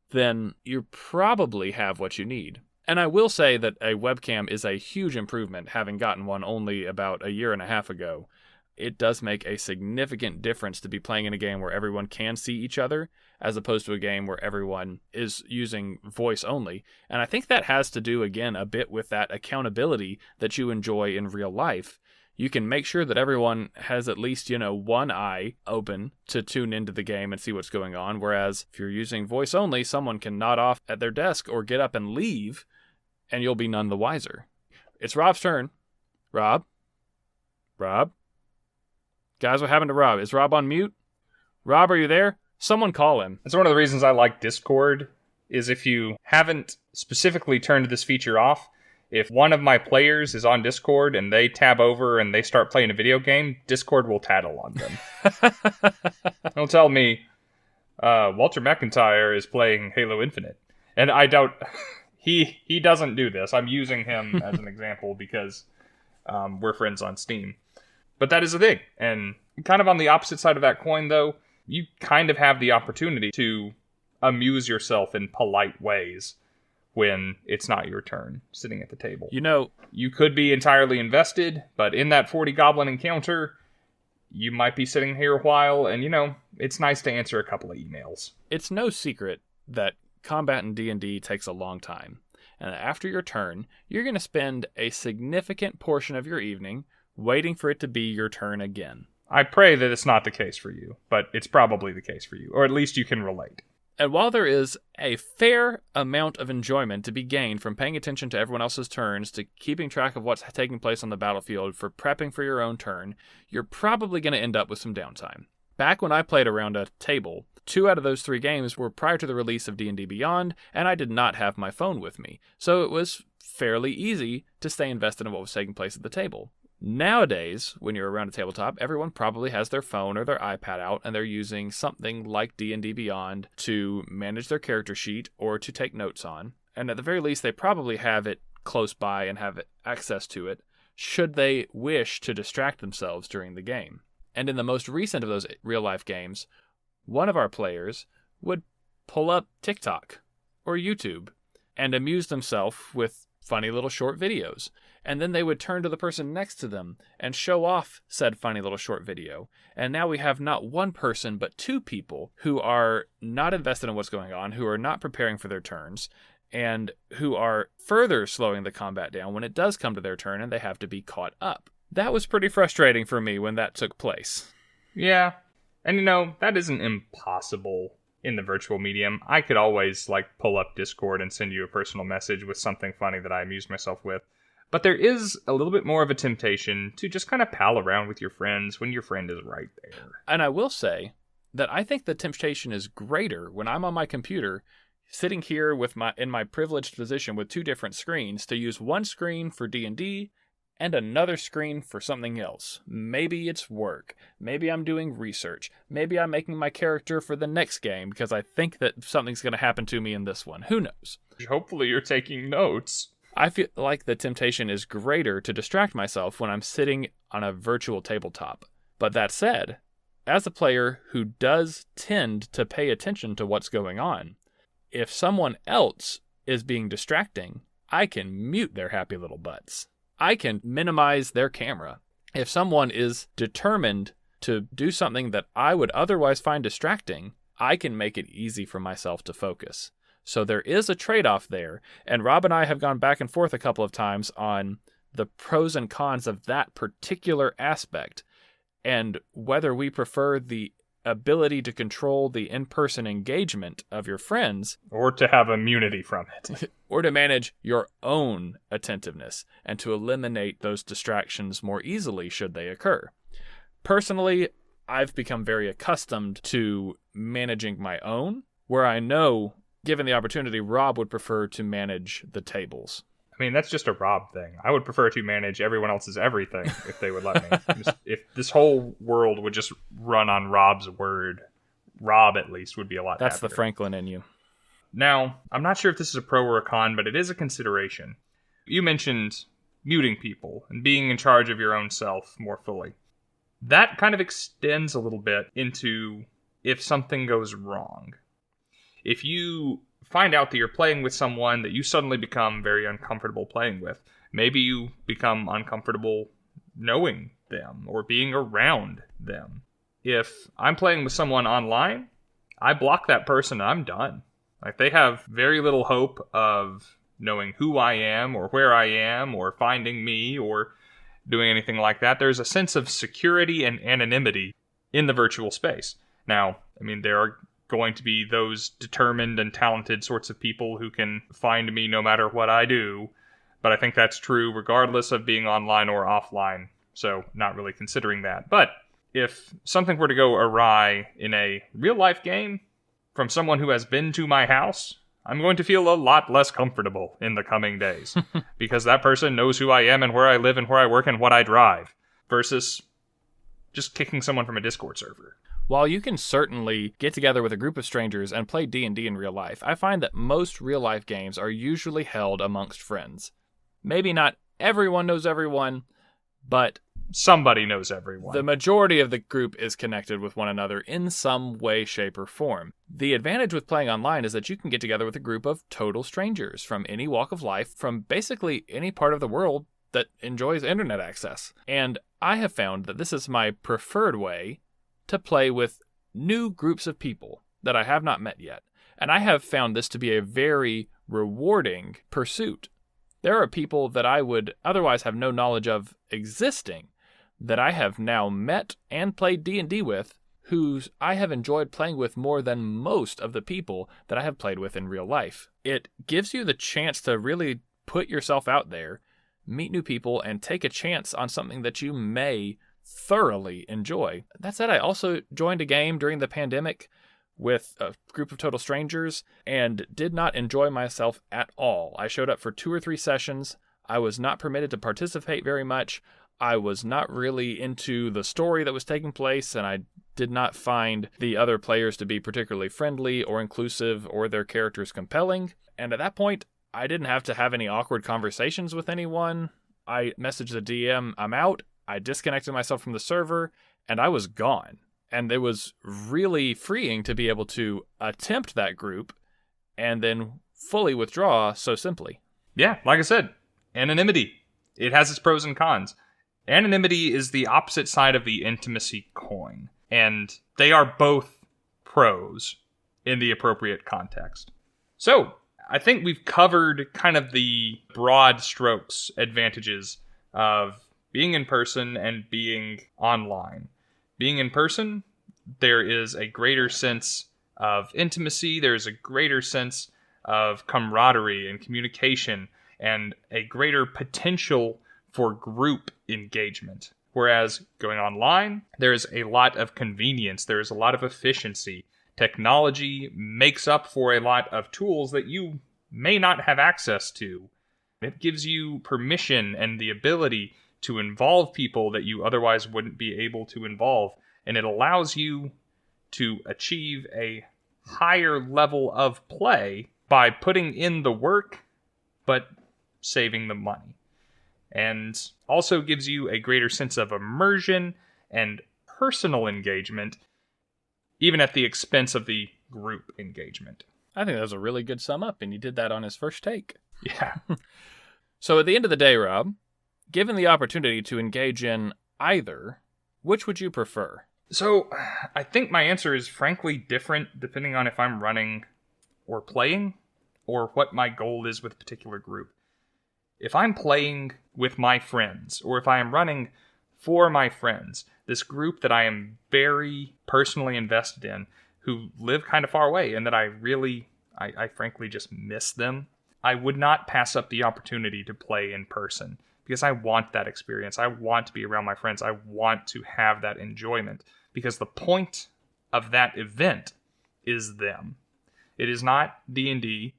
C: then you probably have what you need. And I will say that a webcam is a huge improvement, having gotten one only about a year and a half ago. It does make a significant difference to be playing in a game where everyone can see each other, as opposed to a game where everyone is using voice only. And I think that has to do, again, a bit with that accountability that you enjoy in real life. You can make sure that everyone has at least, one eye open to tune into the game and see what's going on, whereas if you're using voice only, someone can nod off at their desk or get up and leave, and you'll be none the wiser. It's Rob's turn. Rob? Guys, what happened to Rob? Is Rob on mute? Rob, are you there? Someone call him.
A: That's one of the reasons I like Discord, is if you haven't specifically turned this feature off, if one of my players is on Discord and they tab over and they start playing a video game, Discord will tattle on them. They'll tell me, Walter McIntyre is playing Halo Infinite. And I doubt... He doesn't do this. I'm using him as an example because we're friends on Steam. But that is the thing. And kind of on the opposite side of that coin, though, you kind of have the opportunity to amuse yourself in polite ways when it's not your turn sitting at the table.
C: You know,
A: You could be entirely invested, but in that 40 goblin encounter, you might be sitting here a while, and it's nice to answer a couple of emails.
C: it's no secret that combat in D&D takes a long time. And after your turn, you're going to spend a significant portion of your evening waiting for it to be your turn again.
A: I pray that it's not the case for you, but it's probably the case for you, or at least you can relate.
C: And while there is a fair amount of enjoyment to be gained from paying attention to everyone else's turns, to keeping track of what's taking place on the battlefield, for prepping for your own turn, you're probably going to end up with some downtime. Back when I played around a table, 2 out of those 3 games were prior to the release of D&D Beyond, and I did not have my phone with me, so it was fairly easy to stay invested in what was taking place at the table. Nowadays, when you're around a tabletop, everyone probably has their phone or their iPad out, and they're using something like D&D Beyond to manage their character sheet or to take notes on. And at the very least, they probably have it close by and have access to it, should they wish to distract themselves during the game. And in the most recent of those real-life games, one of our players would pull up TikTok or YouTube and amuse themselves with funny little short videos. And then they would turn to the person next to them and show off said funny little short video. And now we have not one person, but 2 people who are not invested in what's going on, who are not preparing for their turns, and who are further slowing the combat down when it does come to their turn and they have to be caught up. That was pretty frustrating for me when that took place.
A: Yeah, and that isn't impossible in the virtual medium. I could always, pull up Discord and send you a personal message with something funny that I amused myself with. But there is a little bit more of a temptation to just kind of pal around with your friends when your friend is right there.
C: And I will say that I think the temptation is greater when I'm on my computer, sitting here in my privileged position with 2 different screens, to use one screen for D&D and another screen for something else. Maybe it's work. Maybe I'm doing research. Maybe I'm making my character for the next game because I think that something's going to happen to me in this one. Who knows?
A: Hopefully you're taking notes.
C: I feel like the temptation is greater to distract myself when I'm sitting on a virtual tabletop. But that said, as a player who does tend to pay attention to what's going on, if someone else is being distracting, I can mute their happy little butts. I can minimize their camera. If someone is determined to do something that I would otherwise find distracting, I can make it easy for myself to focus. So there is a trade-off there, and Rob and I have gone back and forth a couple of times on the pros and cons of that particular aspect, and whether we prefer the ability to control the in-person engagement of your friends,
A: or to have immunity from it,
C: or to manage your own attentiveness and to eliminate those distractions more easily should they occur. Personally, I've become very accustomed to managing my own, where I know, given the opportunity, Rob would prefer to manage the tables.
A: I mean, that's just a Rob thing. I would prefer to manage everyone else's everything if they would let me. If this whole world would just run on Rob's word, Rob at least would be a lot
C: That's
A: happier.
C: the Franklin in you.
A: Now, I'm not sure if this is a pro or a con, but it is a consideration. You mentioned muting people and being in charge of your own self more fully. That kind of extends a little bit into if something goes wrong. If you find out that you're playing with someone that you suddenly become very uncomfortable playing with, maybe you become uncomfortable knowing them or being around them. If I'm playing with someone online, I block that person and I'm done. They have very little hope of knowing who I am or where I am or finding me or doing anything like that. There's a sense of security and anonymity in the virtual space. Now, there are going to be those determined and talented sorts of people who can find me no matter what I do, but I think that's true regardless of being online or offline, so not really considering that. But if something were to go awry in a real-life game from someone who has been to my house, I'm going to feel a lot less comfortable in the coming days, because that person knows who I am and where I live and where I work and what I drive, versus just kicking someone from a Discord server.
C: While you can certainly get together with a group of strangers and play D&D in real life, I find that most real-life games are usually held amongst friends. Maybe not everyone knows everyone, but
A: somebody knows everyone.
C: The majority of the group is connected with one another in some way, shape, or form. The advantage with playing online is that you can get together with a group of total strangers from any walk of life, from basically any part of the world that enjoys internet access. And I have found that this is my preferred way to play with new groups of people that I have not met yet. And I have found this to be a very rewarding pursuit. There are people that I would otherwise have no knowledge of existing that I have now met and played D&D with, whose I have enjoyed playing with more than most of the people that I have played with in real life. It gives you the chance to really put yourself out there, meet new people, and take a chance on something that you may thoroughly enjoy. That said, I also joined a game during the pandemic with a group of total strangers and did not enjoy myself at all. I showed up for 2 or 3 sessions. I was not permitted to participate very much. I was not really into the story that was taking place, and I did not find the other players to be particularly friendly or inclusive or their characters compelling. And at that point, I didn't have to have any awkward conversations with anyone. I messaged the DM, I'm out. I disconnected myself from the server, and I was gone. And it was really freeing to be able to attempt that group and then fully withdraw so simply.
A: Yeah, like I said, anonymity. It has its pros and cons. Anonymity is the opposite side of the intimacy coin, and they are both pros in the appropriate context. So, I think we've covered kind of the broad strokes advantages of being in person and being online. Being in person, there is a greater sense of intimacy, there's a greater sense of camaraderie and communication, and a greater potential for group engagement. Whereas going online, there's a lot of convenience, there's a lot of efficiency. Technology makes up for a lot of tools that you may not have access to. It gives you permission and the ability to involve people that you otherwise wouldn't be able to involve. And it allows you to achieve a higher level of play by putting in the work, but saving the money. And also gives you a greater sense of immersion and personal engagement, even at the expense of the group engagement.
C: I think that was a really good sum up, and you did that on his first take.
A: Yeah.
C: So at the end of the day, Rob, given the opportunity to engage in either, which would you prefer?
A: So, I think my answer is frankly different depending on if I'm running or playing, or what my goal is with a particular group. If I'm playing with my friends, or if I am running for my friends, this group that I am very personally invested in, who live kind of far away, and that I frankly just miss them, I would not pass up the opportunity to play in person. Because I want that experience. I want to be around my friends. I want to have that enjoyment. Because the point of that event is them. It is not D&D.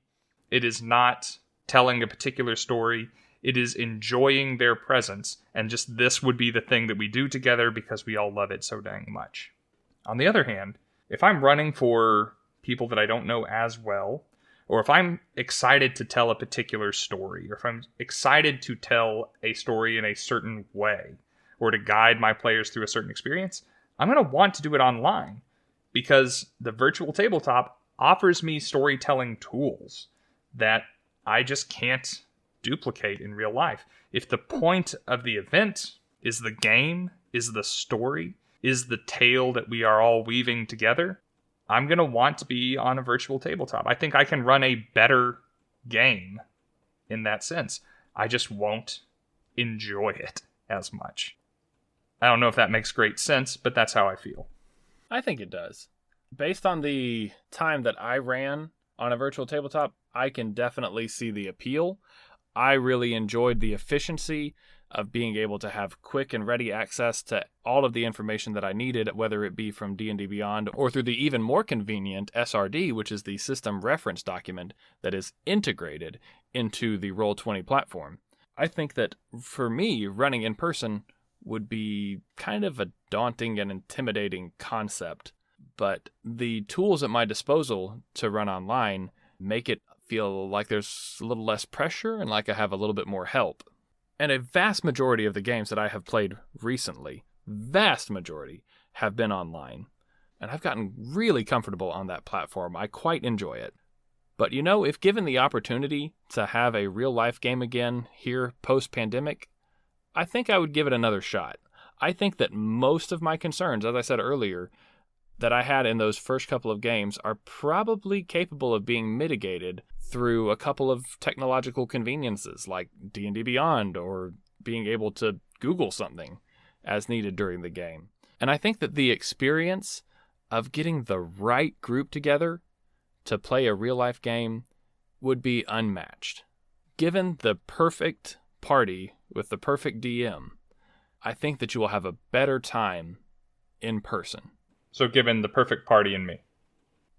A: It is not telling a particular story. It is enjoying their presence. And just this would be the thing that we do together because we all love it so dang much. On the other hand, if I'm running for people that I don't know as well, or if I'm excited to tell a particular story, or if I'm excited to tell a story in a certain way, or to guide my players through a certain experience, I'm going to want to do it online, because the virtual tabletop offers me storytelling tools that I just can't duplicate in real life. If the point of the event is the game, is the story, is the tale that we are all weaving together, I'm going to want to be on a virtual tabletop. I think I can run a better game in that sense. I just won't enjoy it as much. I don't know if that makes great sense, but that's how I feel.
C: I think it does. Based on the time that I ran on a virtual tabletop, I can definitely see the appeal. I really enjoyed the efficiency of being able to have quick and ready access to all of the information that I needed, whether it be from D&D Beyond or through the even more convenient SRD, which is the system reference document that is integrated into the Roll20 platform. I think that for me, running in person would be kind of a daunting and intimidating concept, but the tools at my disposal to run online make it feel like there's a little less pressure and like I have a little bit more help. And a vast majority of the games that I have played recently, vast majority, have been online. And I've gotten really comfortable on that platform. I quite enjoy it. But if given the opportunity to have a real-life game again here post-pandemic, I think I would give it another shot. I think that most of my concerns, as I said earlier, that I had in those first couple of games are probably capable of being mitigated through a couple of technological conveniences like D&D Beyond or being able to Google something as needed during the game. And I think that the experience of getting the right group together to play a real-life game would be unmatched. Given the perfect party with the perfect DM, I think that you will have a better time in person.
A: So given the perfect party and me.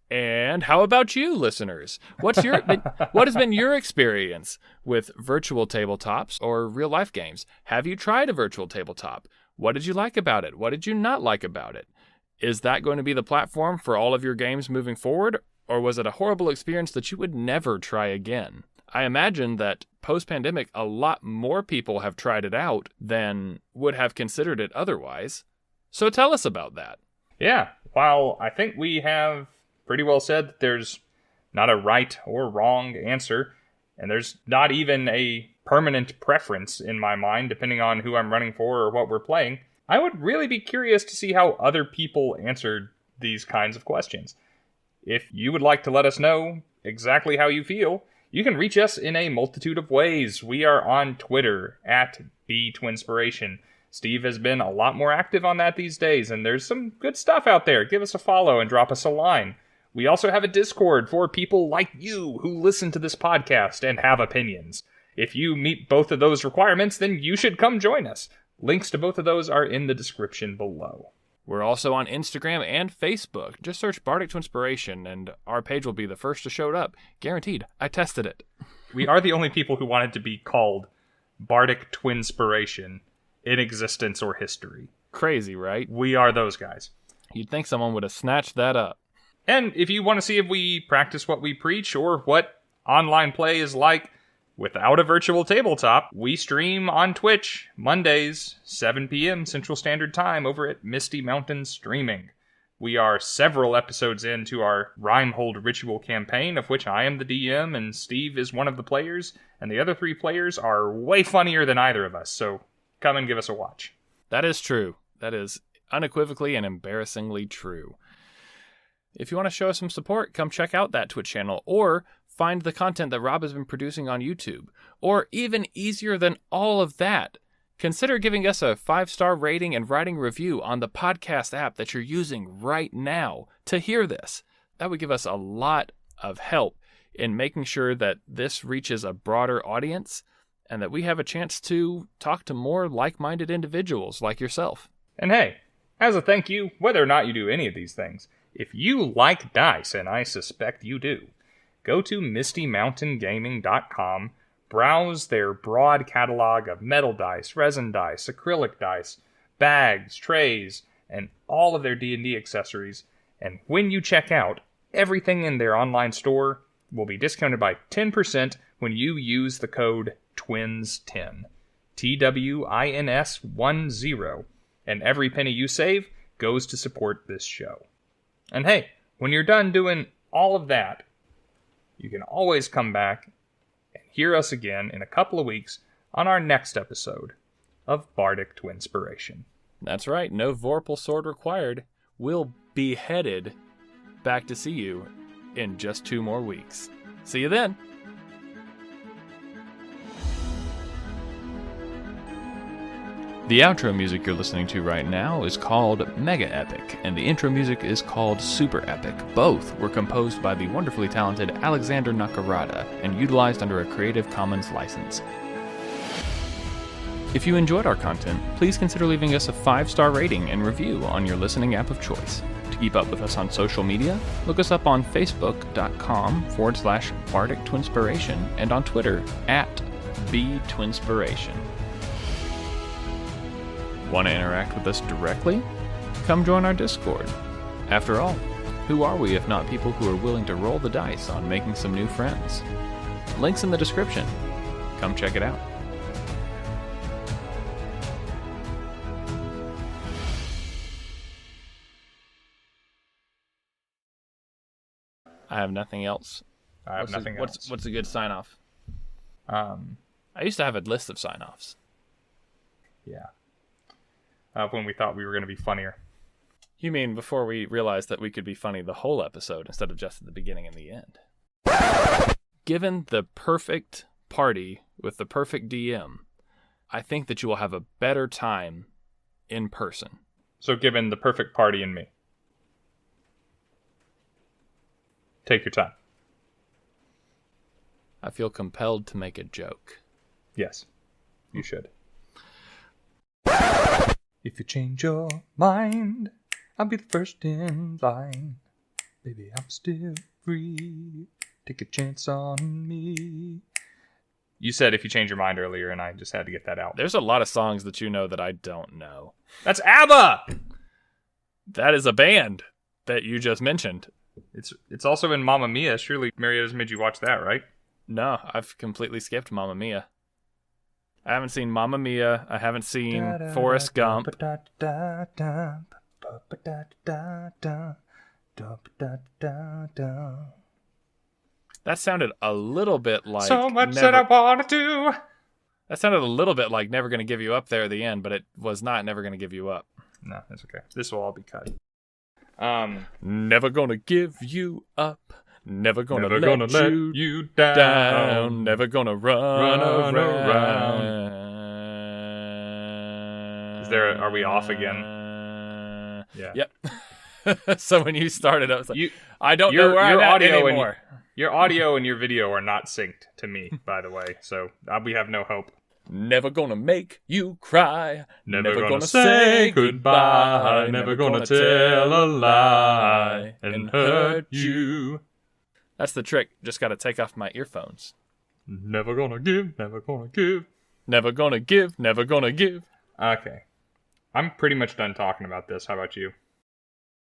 C: And how about you, listeners? What has been your experience with virtual tabletops or real-life games? Have you tried a virtual tabletop? What did you like about it? What did you not like about it? Is that going to be the platform for all of your games moving forward? Or was it a horrible experience that you would never try again? I imagine that post-pandemic, a lot more people have tried it out than would have considered it otherwise. So tell us about that.
A: Yeah, while I think we have pretty well said that there's not a right or wrong answer, and there's not even a permanent preference in my mind, depending on who I'm running for or what we're playing, I would really be curious to see how other people answered these kinds of questions. If you would like to let us know exactly how you feel, you can reach us in a multitude of ways. We are on Twitter at Twinspiration. Steve has been a lot more active on that these days, and there's some good stuff out there. Give us a follow and drop us a line. We also have a Discord for people like you who listen to this podcast and have opinions. If you meet both of those requirements, then you should come join us. Links to both of those are in the description below.
C: We're also on Instagram and Facebook. Just search Bardic Twinspiration, and our page will be the first to show up. Guaranteed. I tested it.
A: We are the only people who wanted to be called Bardic Twinspiration in existence or history.
C: Crazy, right?
A: We are those guys.
C: You'd think someone would have snatched that up.
A: And if you want to see if we practice what we preach or what online play is like without a virtual tabletop, we stream on Twitch Mondays, 7 p.m. Central Standard Time over at Misty Mountain Streaming. We are several episodes into our Rhymehold Ritual campaign, of which I am the DM and Steve is one of the players, and the other 3 players are way funnier than either of us, so come and give us a watch.
C: That is true. That is unequivocally and embarrassingly true. If you want to show us some support, come check out that Twitch channel, or find the content that Rob has been producing on YouTube. Or even easier than all of that, consider giving us a 5-star rating and writing review on the podcast app that you're using right now to hear this. That would give us a lot of help in making sure that this reaches a broader audience and that we have a chance to talk to more like-minded individuals like yourself.
A: And hey, as a thank you, whether or not you do any of these things, if you like dice, and I suspect you do, go to mistymountaingaming.com, browse their broad catalog of metal dice, resin dice, acrylic dice, bags, trays, and all of their D&D accessories, and when you check out, everything in their online store will be discounted by 10% when you use the code TWINS10, TWINS10, and every penny you save goes to support this show. And hey, when you're done doing all of that, you can always come back and hear us again in a couple of weeks on our next episode of Bardic Twinspiration.
C: That's right, no Vorpal sword required. We'll be headed back to see you in just 2 more weeks. See you then! The outro music you're listening to right now is called Mega Epic, and the intro music is called Super Epic. Both were composed by the wonderfully talented Alexander Nakarada and utilized under a Creative Commons license. If you enjoyed our content, please consider leaving us a 5-star rating and review on your listening app of choice. To keep up with us on social media, look us up on facebook.com/Bardic Twinspiration and on Twitter @BTwinspiration. Want to interact with us directly? Come join our Discord. After all, who are we if not people who are willing to roll the dice on making some new friends? Links in the description. Come check it out. have nothing else.
A: I have nothing else.
C: What's a good sign-off? I used to have a list of sign-offs.
A: Yeah. When we thought we were going to be funnier.
C: You mean before we realized that we could be funny the whole episode instead of just at the beginning and the end? Given the perfect party with the perfect DM, I think that you will have a better time in person.
A: So given the perfect party and me. Take your time.
C: I feel compelled to make a joke.
A: Yes, you should. If you change your mind, I'll be the first in line. Baby, I'm still free. Take a chance on me. You said if you change your mind earlier, and I just had to get that out.
C: There's a lot of songs that you know that I don't know.
A: That's ABBA!
C: That is a band that you just mentioned.
A: It's also in Mamma Mia. Surely Marietta's made you watch that, right?
C: No, I've completely skipped Mamma Mia. I haven't seen Mamma Mia. I haven't seen Forrest Gump. That sounded a little bit like...
A: So much that I want to do.
C: That sounded a little bit like Never Gonna Give You Up there at the end, but it was not Never Gonna Give You Up.
A: No, that's okay. This will all be cut.
C: Never gonna give you up. Never gonna let you down. Never gonna run around.
A: Are we off again? Yeah.
C: Yep. So when you started, I was like, I don't know where I'm at anymore.
A: Your audio and your video are not synced to me, by the way, so we have no hope.
C: Never gonna make you cry.
A: Never gonna say goodbye. Never gonna tell a lie and hurt you.
C: That's the trick. Just gotta take off my earphones.
A: Never gonna give, never gonna give.
C: Never gonna give, never gonna give.
A: Okay. I'm pretty much done talking about this. How about you?